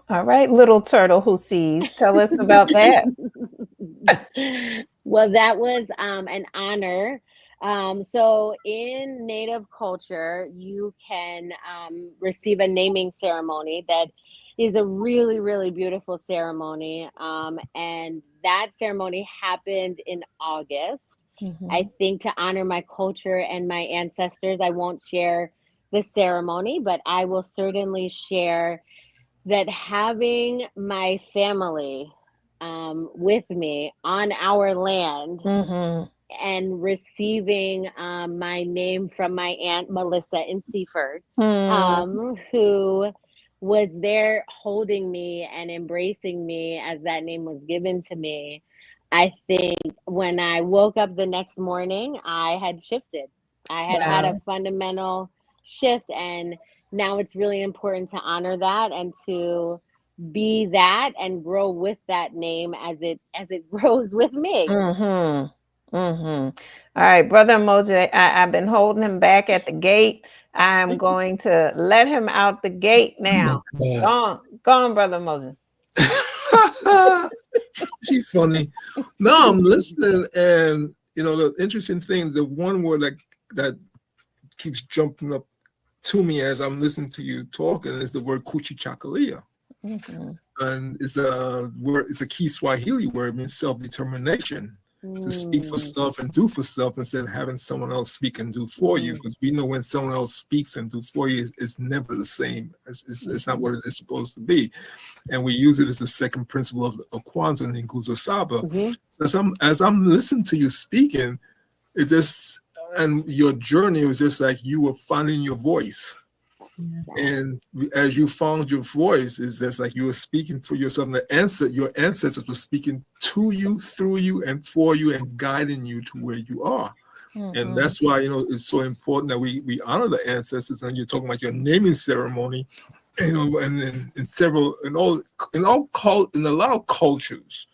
All right, little turtle who sees, tell us about that. Well, that was an honor. So in Native culture, you can receive a naming ceremony that is a really, really beautiful ceremony. And that ceremony happened in August. I think to honor my culture and my ancestors, I won't share the ceremony, but I will certainly share that having my family with me on our land and receiving my name from my Aunt Melissa in Seaford, who was there holding me and embracing me as that name was given to me. I think when I woke up the next morning, I had shifted. I had had a fundamental shift, and now it's really important to honor that and to be that and grow with that name as it grows with me. All right, Brother Emoji, I've been holding him back at the gate. I'm going to let him out the gate now. Go on, Brother Emoji. She's funny. No, I'm listening, and you know the interesting thing. The one word that keeps jumping up to me as I'm listening to you talking is the word kuchichakalia, and it's a word. It's a key Swahili word. It means self-determination, to speak for self and do for self instead of having someone else speak and do for you. Because we know when someone else speaks and do for you, it's never the same. It's not what it is supposed to be. And we use it as the second principle of Kwanzaa and Nguzo Saba. So as I'm listening to you speaking, it just, and your journey was just like you were finding your voice. And as you found your voice, it's just like you were speaking for yourself. And your ancestors were speaking to you, through you, and for you, and guiding you to where you are. And that's why, you know, it's so important that we honor the ancestors. And you're talking about your naming ceremony, you know, and in a lot of cultures,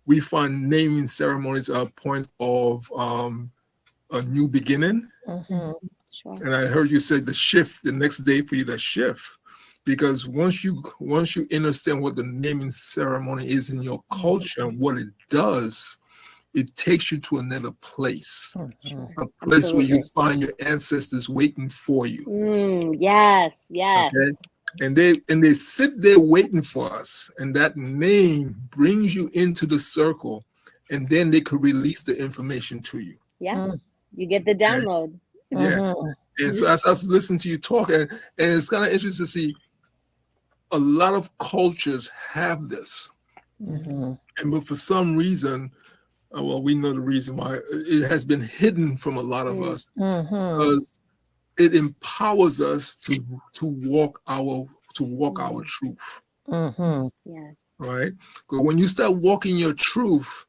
we find naming ceremonies are a point of a new beginning. And I heard you say the next day for you to shift, because once you understand what the naming ceremony is in your culture and what it does, it takes you to another place, a place where you find your ancestors waiting for you. Yes. Okay? And they sit there waiting for us, and that name brings you into the circle, and then they could release the information to you. Yeah, you get the download. Yeah. And so as I was listening to you talk, and it's kind of interesting to see a lot of cultures have this. Mm-hmm. But for some reason, well, we know the reason why it has been hidden from a lot of us, Mm-hmm. because it empowers us to walk our truth, Mm-hmm. Yeah. right? Because when you start walking your truth,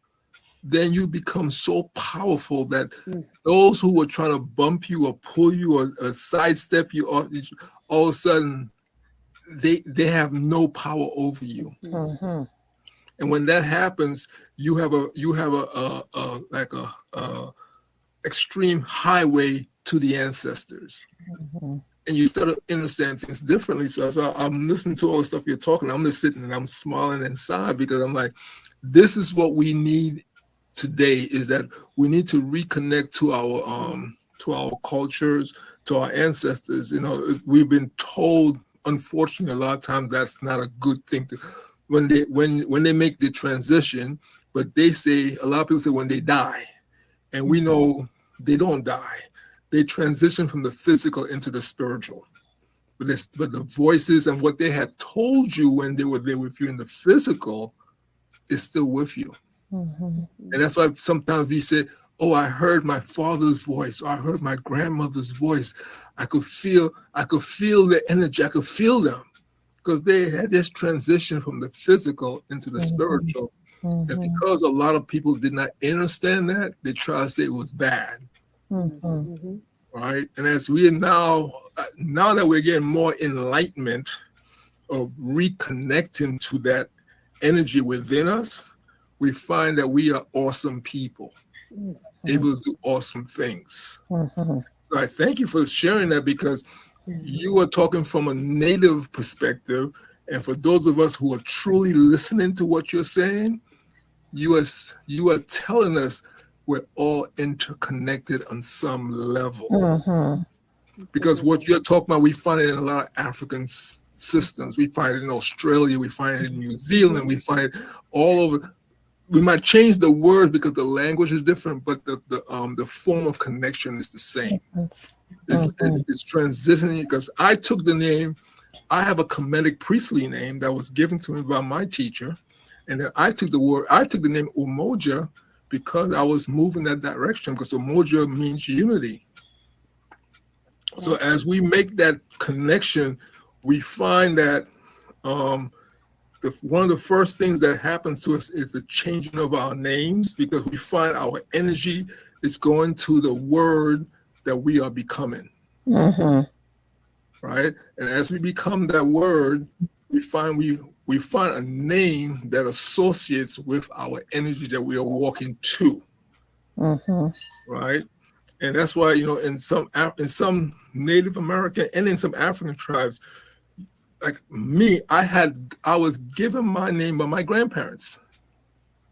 then you become so powerful that Mm. those who are trying to bump you or pull you or sidestep you, all of a sudden they have no power over you. Mm-hmm. And when that happens, you have like a extreme highway to the ancestors, Mm-hmm. and you start to understand things differently. So I'm listening to all the stuff you're talking. I'm just sitting and I'm smiling inside, because I'm like, this is what we need today, is that we need to reconnect to our cultures, to our ancestors. You know, we've been told, unfortunately, a lot of times that's not a good thing to when they make the transition. But they say, a lot of people say, when they die, and we know they don't die. They transition from the physical into the spiritual. But the voices and what they had told you when they were there with you in the physical is still with you. Mm-hmm. And that's why sometimes we say, oh, I heard my father's voice, or I heard my grandmother's voice. I could feel the energy, I could feel them. Because they had this transition from the physical into the spiritual. And Mm-hmm. because a lot of people did not understand that, they try to say it was bad. Mm-hmm. Mm-hmm. Right. And as we are now that we're getting more enlightenment of reconnecting to that energy within us, we find that we are awesome people, able to do awesome things. Mm-hmm. So I thank you for sharing that, because you are talking from a native perspective. And for those of us who are truly listening to what you're saying, you are telling us we're all interconnected on some level. Mm-hmm. Because what you're talking about, we find it in a lot of African systems. We find it in Australia, we find it in New Zealand, we find it all over. We might change the words because the language is different, but the form of connection is the same. It's transitioning, because I took the name. I have a Kemetic priestly name that was given to me by my teacher, and then I took the name Umoja because I was moving that direction, because Umoja means unity. So as we make that connection, we find that one of the first things that happens to us is the changing of our names, because we find our energy is going to the word that we are becoming. Mm-hmm. Right? And as we become that word, we find a name that associates with our energy that we are walking to. Mm-hmm. Right? And that's why, in some Native American and in some African tribes, like me, I was given my name by my grandparents,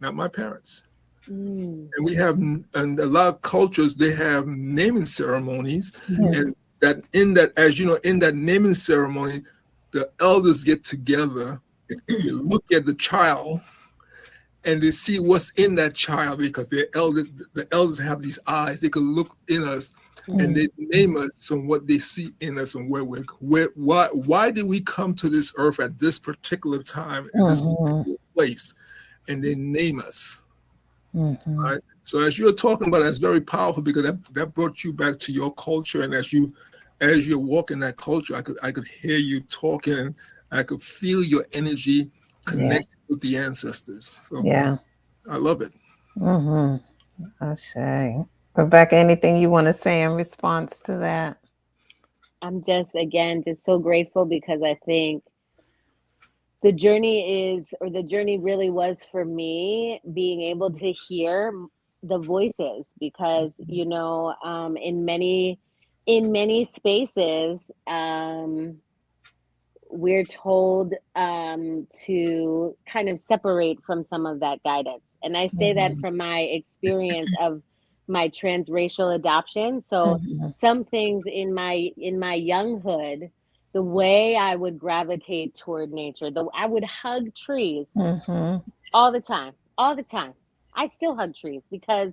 not my parents. Mm. And we have, and a lot of cultures, they have naming ceremonies, and that as you know, in that naming ceremony, the elders get together, they look at the child, and they see what's in that child, because the elders have these eyes. They can look in us, and they name us from what they see in us, and why did we come to this earth at this particular time in this particular place, and they name us. Mm-hmm. Right? So as you're talking about, that's very powerful, because that brought you back to your culture, and as you're walking that culture, I could hear you talking, and I could feel your energy connected with the ancestors. So Yeah. I love it. Mm-hmm. I say. Rebecca, anything you want to say in response to that? I'm just, again, just so grateful, because I think the journey really was for me being able to hear the voices, because, in many spaces, we're told to kind of separate from some of that guidance. And I say that from my experience of my transracial adoption. So Mm-hmm. some things in my younghood, the way I would gravitate toward nature, I would hug trees Mm-hmm. all the time, all the time. I still hug trees, because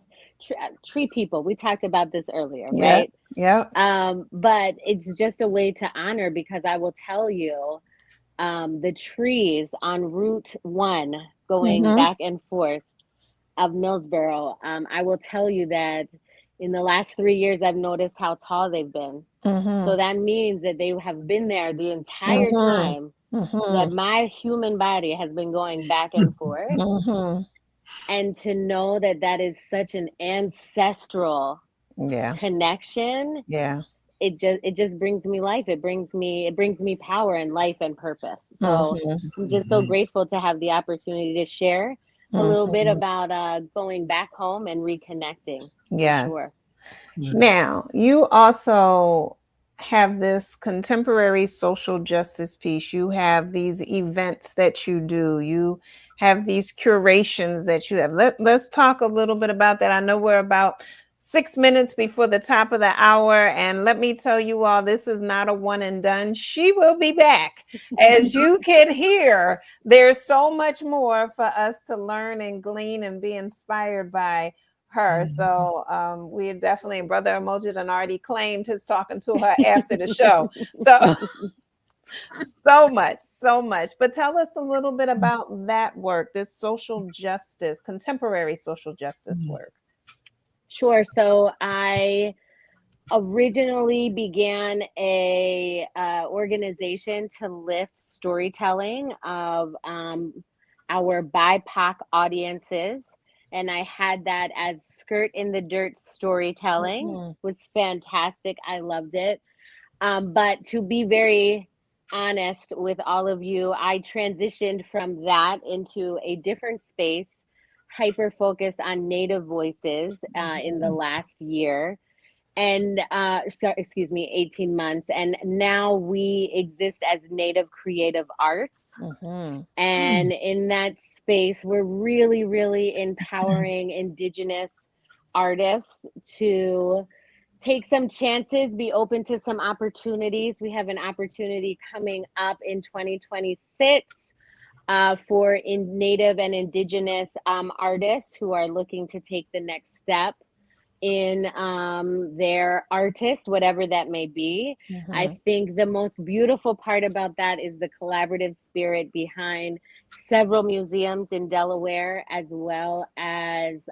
tree people, we talked about this earlier, Yeah. right? Yeah. But it's just a way to honor, because I will tell you, the trees on Route 1 going Mm-hmm. back and forth of Millsboro. I will tell you that in the last 3 years, I've noticed how tall they've been. So Mm-hmm. that means that they have been there the entire Mm-hmm. time that Mm-hmm. my human body has been going back and forth. Mm-hmm. And to know that that is such an ancestral Yeah. connection, Yeah. it just brings me life. It brings me power and life and purpose. So Mm-hmm. I'm just so grateful to have the opportunity to share a little bit Mm-hmm. about going back home and reconnecting, for Yes. sure. Now, you also have this contemporary social justice piece. You have these events that you do. You have these curations that you have. Let's talk a little bit about that. I know we're about 6 minutes before the top of the hour. And let me tell you all, this is not a one and done. She will be back. As you can hear, there's so much more for us to learn and glean and be inspired by her. So we're definitely, and Brother Emoji done already claimed his talking to her after the show. So so much, so much. But tell us a little bit about that work, this social justice, contemporary social justice work. Sure. So I originally began a organization to lift storytelling of our BIPOC audiences, and I had that as Skirt in the Dirt storytelling. Mm-hmm. It was fantastic. I loved it. But to be very honest with all of you, I transitioned from that into a different space, hyper focused on Native voices in the last year and excuse me, 18 months. And now we exist as Native Creative Arts. Mm-hmm. And in that space, we're really, really empowering Indigenous artists to take some chances, be open to some opportunities. We have an opportunity coming up in 2026 for Native and Indigenous artists who are looking to take the next step in their artist, whatever that may be. I Mm-hmm. think the most beautiful part about that is the collaborative spirit behind several museums in Delaware, as well as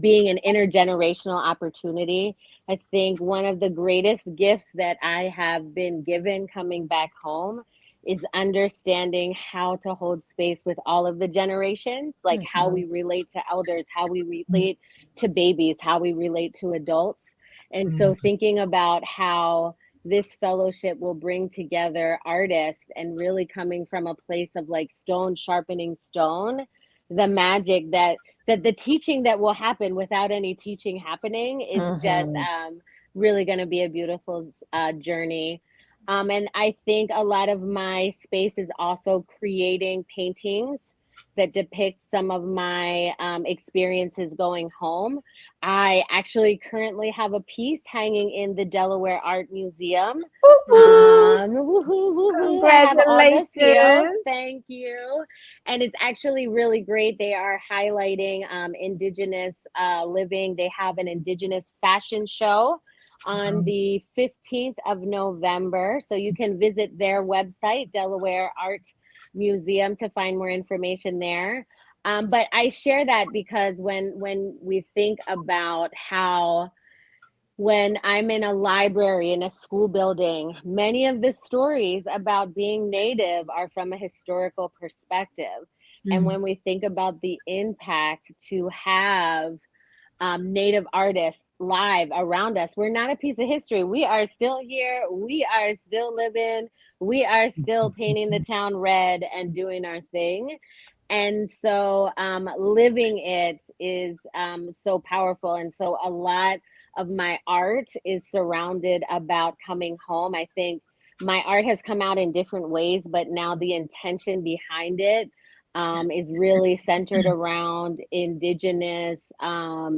being an intergenerational opportunity. I think one of the greatest gifts that I have been given coming back home is understanding how to hold space with all of the generations, like how Mm-hmm. we relate to elders, how we relate to babies, how we relate to adults. And so thinking about how this fellowship will bring together artists and really coming from a place of like stone sharpening stone, the magic that the teaching that will happen without any teaching happening is just Mm-hmm. really going to be a beautiful journey. And I think a lot of my space is also creating paintings that depict some of my experiences going home. I actually currently have a piece hanging in the Delaware Art Museum. Woo-hoo. Woohoo, woohoo. I have all the feels. Congratulations. Thank you. And it's actually really great. They are highlighting Indigenous living. They have an Indigenous fashion show on the 15th of November. So you can visit their website, Delaware Art Museum, to find more information there. But I share that because when we think about how when I'm in a library in a school building, many of the stories about being Native are from a historical perspective. And when we think about the impact to have Native artists live around us, we're not a piece of history. We are still here. We are still living. We are still painting the town red and doing our thing. And so living it is so powerful. And so a lot of my art is surrounded about coming home. I think my art has come out in different ways, but now the intention behind it is really centered around Indigenous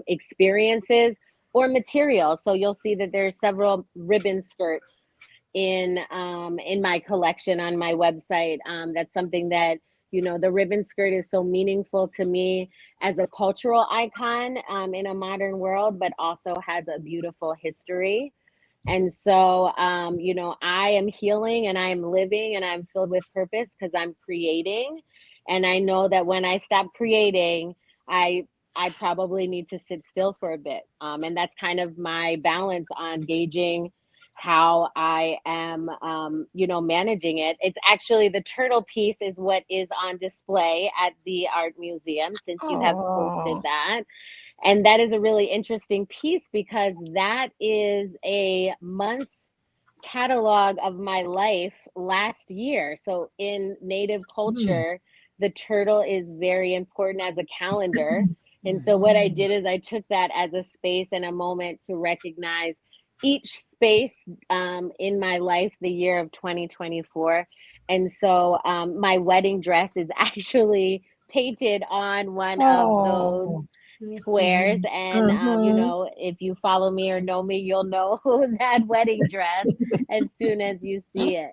experiences or materials. So you'll see that there's several ribbon skirts in my collection on my website. That's something that, you know, the ribbon skirt is so meaningful to me as a cultural icon in a modern world, but also has a beautiful history. And so, you know, I am healing and I am living and I'm filled with purpose because I'm creating. And I know that when I stop creating, I probably need to sit still for a bit. And that's kind of my balance on gauging how I am, managing it. It's actually the turtle piece is what is on display at the art museum, since you have posted Oh, that. And that is a really interesting piece because that is a month's catalog of my life last year. So in Native Hmm. culture, the turtle is very important as a calendar. And so what I did is I took that as a space and a moment to recognize each space in my life, the year of 2024. And so my wedding dress is actually painted on one of those oh, squares. And mm-hmm. if you follow me or know me, you'll know that wedding dress as soon as you see it.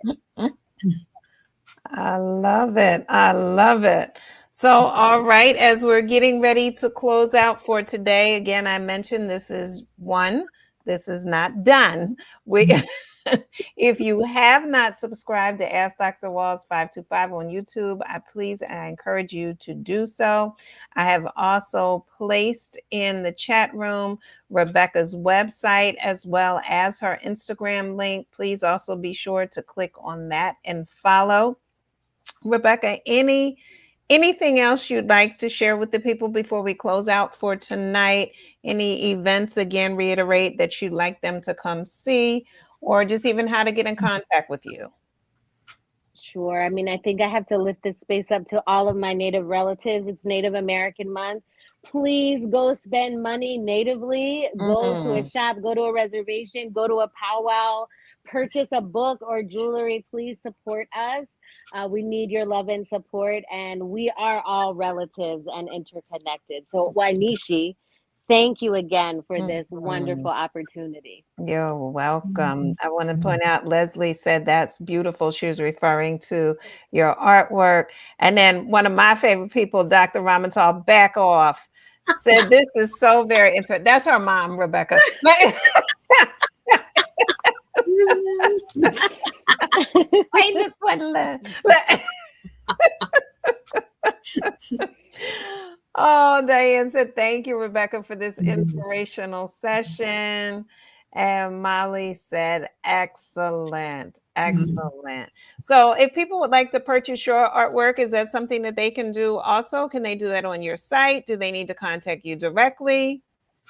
I love it. I love it. So, all right, as we're getting ready to close out for today, again, I mentioned this is one, this is not done. We, if you have not subscribed to Ask Dr. Walls 525 on YouTube, I encourage you to do so. I have also placed in the chat room Rebecca's website as well as her Instagram link. Please also be sure to click on that and follow. Rebecca, anything else you'd like to share with the people before we close out for tonight? Any events, again, reiterate that you'd like them to come see, or just even how to get in contact with you? Sure. I mean, I think I have to lift this space up to all of my Native relatives. It's Native American Month. Please go spend money natively. Go to a shop, go to a reservation, go to a powwow, purchase a book or jewelry. Please support us. We need your love and support, and we are all relatives and interconnected. So, Wainishi, thank you again for this wonderful opportunity. You're welcome. I want to point out Leslie said that's beautiful. She was referring to your artwork. And then one of my favorite people, Dr. Ramatal, back off, said this is so very interesting. That's her mom, Rebecca. Wait, Miss Gwendolyn. Oh, Diane said, thank you, Rebecca, for this inspirational session. And Molly said, excellent, excellent. So if people would like to purchase your artwork, is that something that they can do also? Can they do that on your site? Do they need to contact you directly?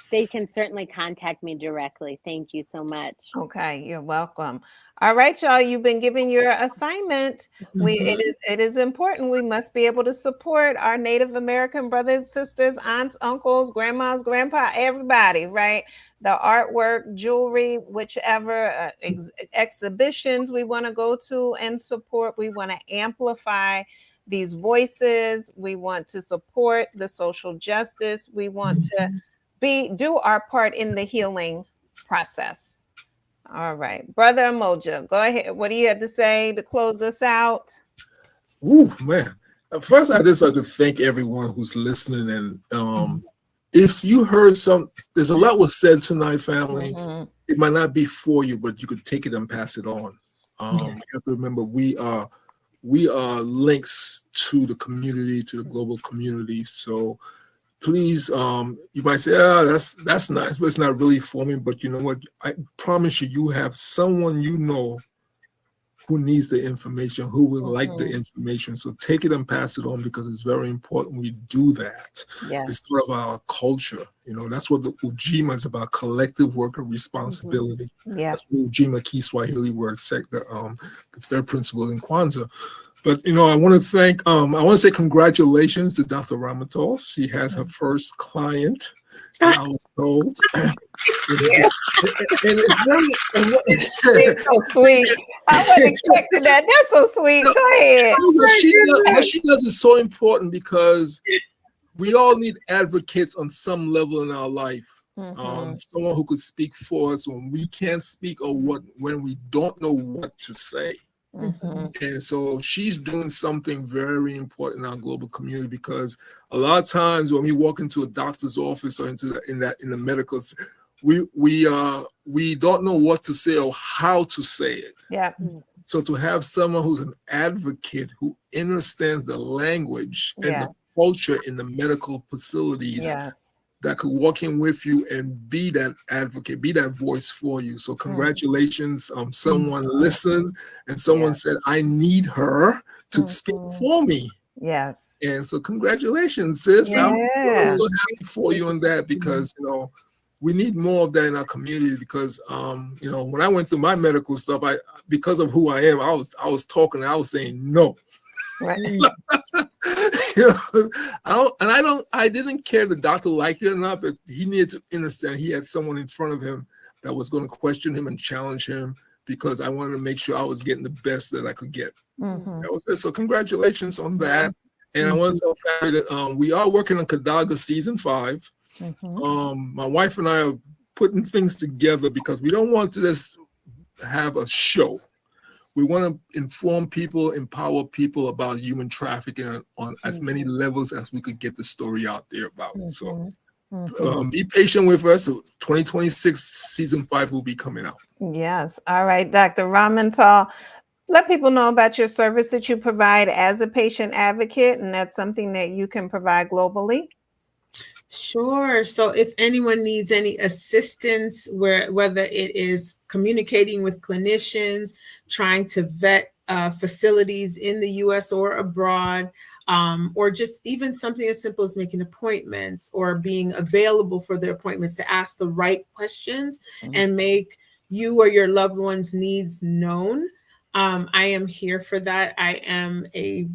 They can certainly contact me directly. Thank you so much. Okay, you're welcome. All right, y'all, you've been given your assignment. It is important. We must be able to support our Native American brothers, sisters, aunts, uncles, grandmas, grandpa, everybody, right? The artwork, jewelry, whichever exhibitions we want to go to and support. We want to amplify these voices. We want to support the social justice. We want to do our part in the healing process. All right, Brother Emoja, go ahead. What do you have to say to close us out? Ooh, man. First, I just like to thank everyone who's listening. And if you heard there's a lot was said tonight, family. It might not be for you, but you could take it and pass it on. You have to remember we are links to the community, to the global community. So please, you might say, that's nice, but it's not really for me. But you know what? I promise you, you have someone you know who needs the information, who will like the information. So take it and pass it on, because it's very important we do that. Yes. It's part of our culture. You know, that's what the Ujima is about, collective worker responsibility. Yeah. That's what Ujima Kiswahili word, the third principle in Kwanzaa. But, you know, I want to say congratulations to Dr. Ramatol. She has her first client, I was told. And it's so sweet. I wasn't expecting that. That's so sweet. Go ahead. What she does is so important, because we all need advocates on some level in our life. Someone who could speak for us when we can't speak, or when we don't know what to say. And so she's doing something very important in our global community, because a lot of times when we walk into a doctor's office or in the medical, we don't know what to say or how to say it. Yeah. So to have someone who's an advocate who understands the language and the Yes. culture in the medical facilities Yes. that could walk in with you and be that advocate, be that voice for you. So congratulations. Someone listened and someone Yes. said, I need her to speak for me. Yes. And so congratulations, sis. I'm Yeah. so happy for you on that because, we need more of that in our community because, when I went through my medical stuff, because of who I am, I was talking and I was saying no. Right. I didn't care the doctor liked it or not, but he needed to understand he had someone in front of him that was going to question him and challenge him because I wanted to make sure I was getting the best that I could get. That was it. So congratulations on that. And I want to tell family that we are working on Kadaga season 5. My wife and I are putting things together because we don't want to just have a show. We want to inform people, empower people about human trafficking on as many levels as we could get the story out there about. So be patient with us. 2026 season 5 will be coming out. Yes. All right, Dr. Ramental, let people know about your service that you provide as a patient advocate, and that's something that you can provide globally. Sure. So if anyone needs any assistance, whether it is communicating with clinicians, trying to vet facilities in the U.S. or abroad, or just even something as simple as making appointments or being available for their appointments to ask the right questions and make you or your loved one's needs known, I am here for that. I am a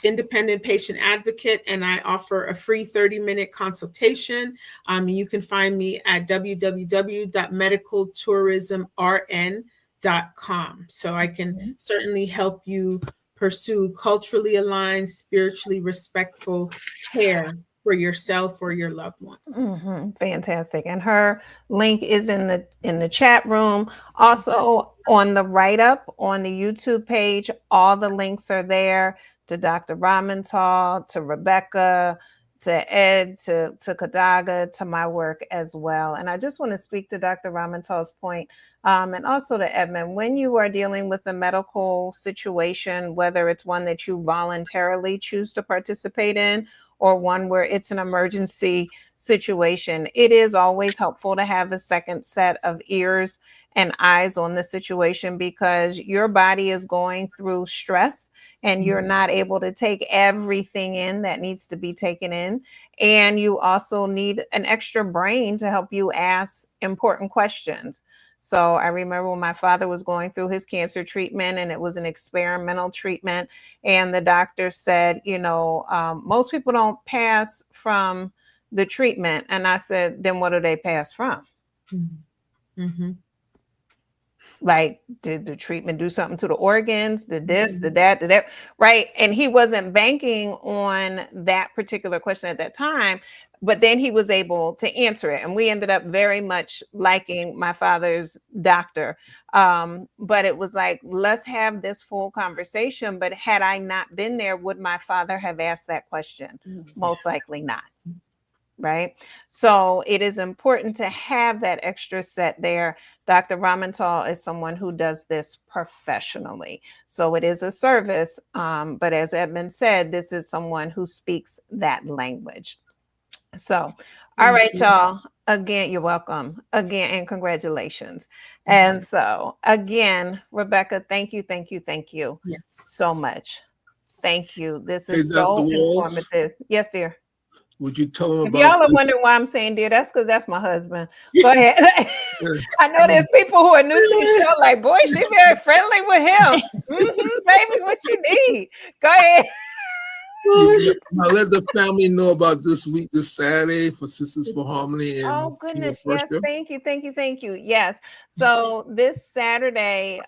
independent patient advocate, and I offer a free 30-minute consultation. You can find me at www.medicaltourismrn.com. So I can certainly help you pursue culturally aligned, spiritually respectful care for yourself or your loved one. Fantastic. And her link is in the chat room. Also on the write-up on the YouTube page, all the links are there to Dr. Ramental, to Rebecca, to Ed, to Kadaga, to my work as well. And I just want to speak to Dr. Ramental's point, and also to Edmund. When you are dealing with a medical situation, whether it's one that you voluntarily choose to participate in or one where it's an emergency situation, it is always helpful to have a second set of ears and eyes on the situation because your body is going through stress and you're not able to take everything in that needs to be taken in. And you also need an extra brain to help you ask important questions. So I remember when my father was going through his cancer treatment and it was an experimental treatment. And the doctor said, most people don't pass from the treatment. And I said, then what do they pass from? Like, did the treatment do something to the organs? Did this, did that, right? And he wasn't banking on that particular question at that time, but then he was able to answer it. And we ended up very much liking my father's doctor. But it was like, let's have this full conversation. But had I not been there, would my father have asked that question? Most likely not. Right. So it is important to have that extra set there. Dr. Ramental is someone who does this professionally. So it is a service. But as Edmund said, this is someone who speaks that language. So, all right, y'all. Again, you're welcome. Again, and congratulations. And so, again, Rebecca, thank you so much. Thank you. This is so informative. Yes, dear. Would you tell them if about y'all are wondering why I'm saying dear, that's because that's my husband. Go ahead. I know there's people who are new to the show, like, boy, she's very friendly with him. Baby, what you need? Go ahead. Now let the family know about this week, this Saturday for Sisters for Harmony. And oh goodness, yes, thank you. Yes. So this Saturday,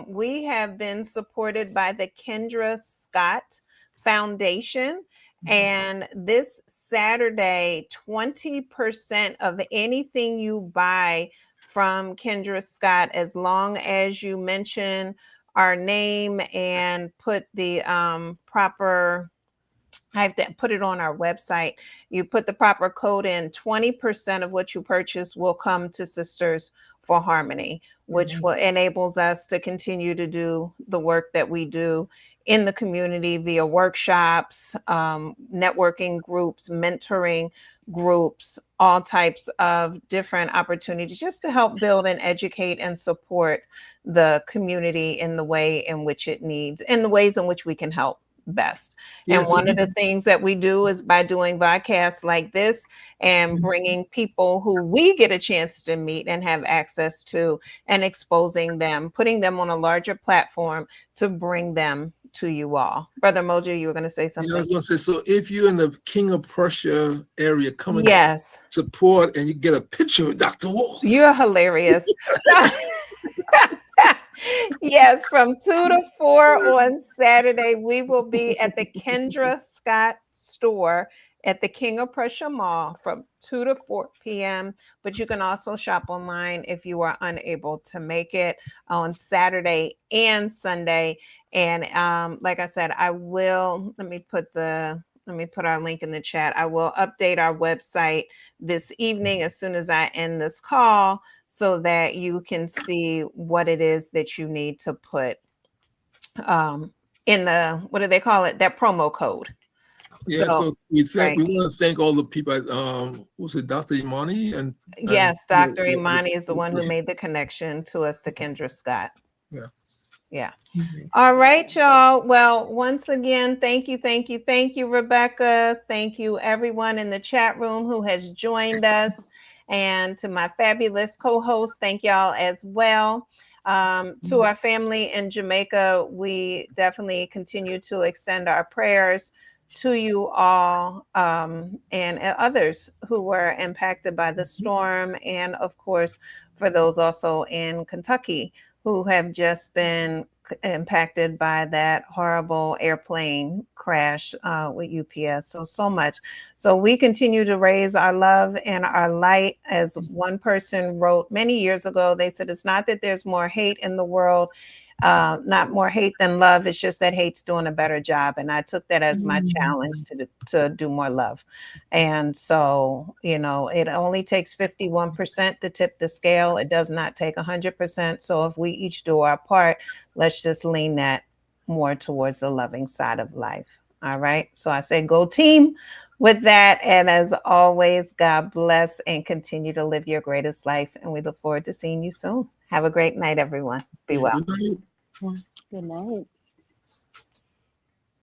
we have been supported by the Kendra Scott Foundation. And this Saturday, 20% of anything you buy from Kendra Scott, as long as you mention our name and put the proper I have to put it on our website. You put the proper code in, 20% of what you purchase will come to Sisters for Harmony, which will enables us to continue to do the work that we do in the community via workshops, networking groups, mentoring groups, all types of different opportunities just to help build and educate and support the community in the way in which it needs, in the ways in which we can help best. Yeah, And so one of the things that we do is by doing podcasts like this and bringing people who we get a chance to meet and have access to and exposing them, putting them on a larger platform to bring them to you all. Brother Mojo, you were going to say I something? was going to say, so if you're in the King of Prussia area, come and Yes. support, and you get a picture of Dr. Wolf. You're hilarious. Yes, from 2 to 4 on Saturday, we will be at the Kendra Scott store at the King of Prussia Mall from 2 to 4 p.m. But you can also shop online if you are unable to make it on Saturday and Sunday. And like I said, I will, let me put our link in the chat. I will update our website this evening as soon as I end this call, so that you can see what it is that you need to put in the, what do they call it? That promo code. Yeah, so we right. want to thank all the people at was it Dr. Imani? And yes, Dr. Imani is the one who made the connection to us to Kendra Scott. Yeah. All right, y'all. Well, once again, thank you, Rebecca. Thank you, everyone in the chat room who has joined us. And to my fabulous co-host, thank y'all as well. To our family in Jamaica, we definitely continue to extend our prayers to you all and others who were impacted by the storm. And of course, for those also in Kentucky who have just been impacted by that horrible airplane crash with UPS. So much. So we continue to raise our love and our light. As one person wrote many years ago, they said, it's not that there's more hate in the world, not more hate than love. It's just that hate's doing a better job. And I took that as my challenge to do more love. And so, it only takes 51% to tip the scale. It does not take 100%. So if we each do our part, let's just lean that more towards the loving side of life. All right. So I say go team with that. And as always, God bless and continue to live your greatest life. And we look forward to seeing you soon. Have a great night, everyone. Be well. Good night. Good night.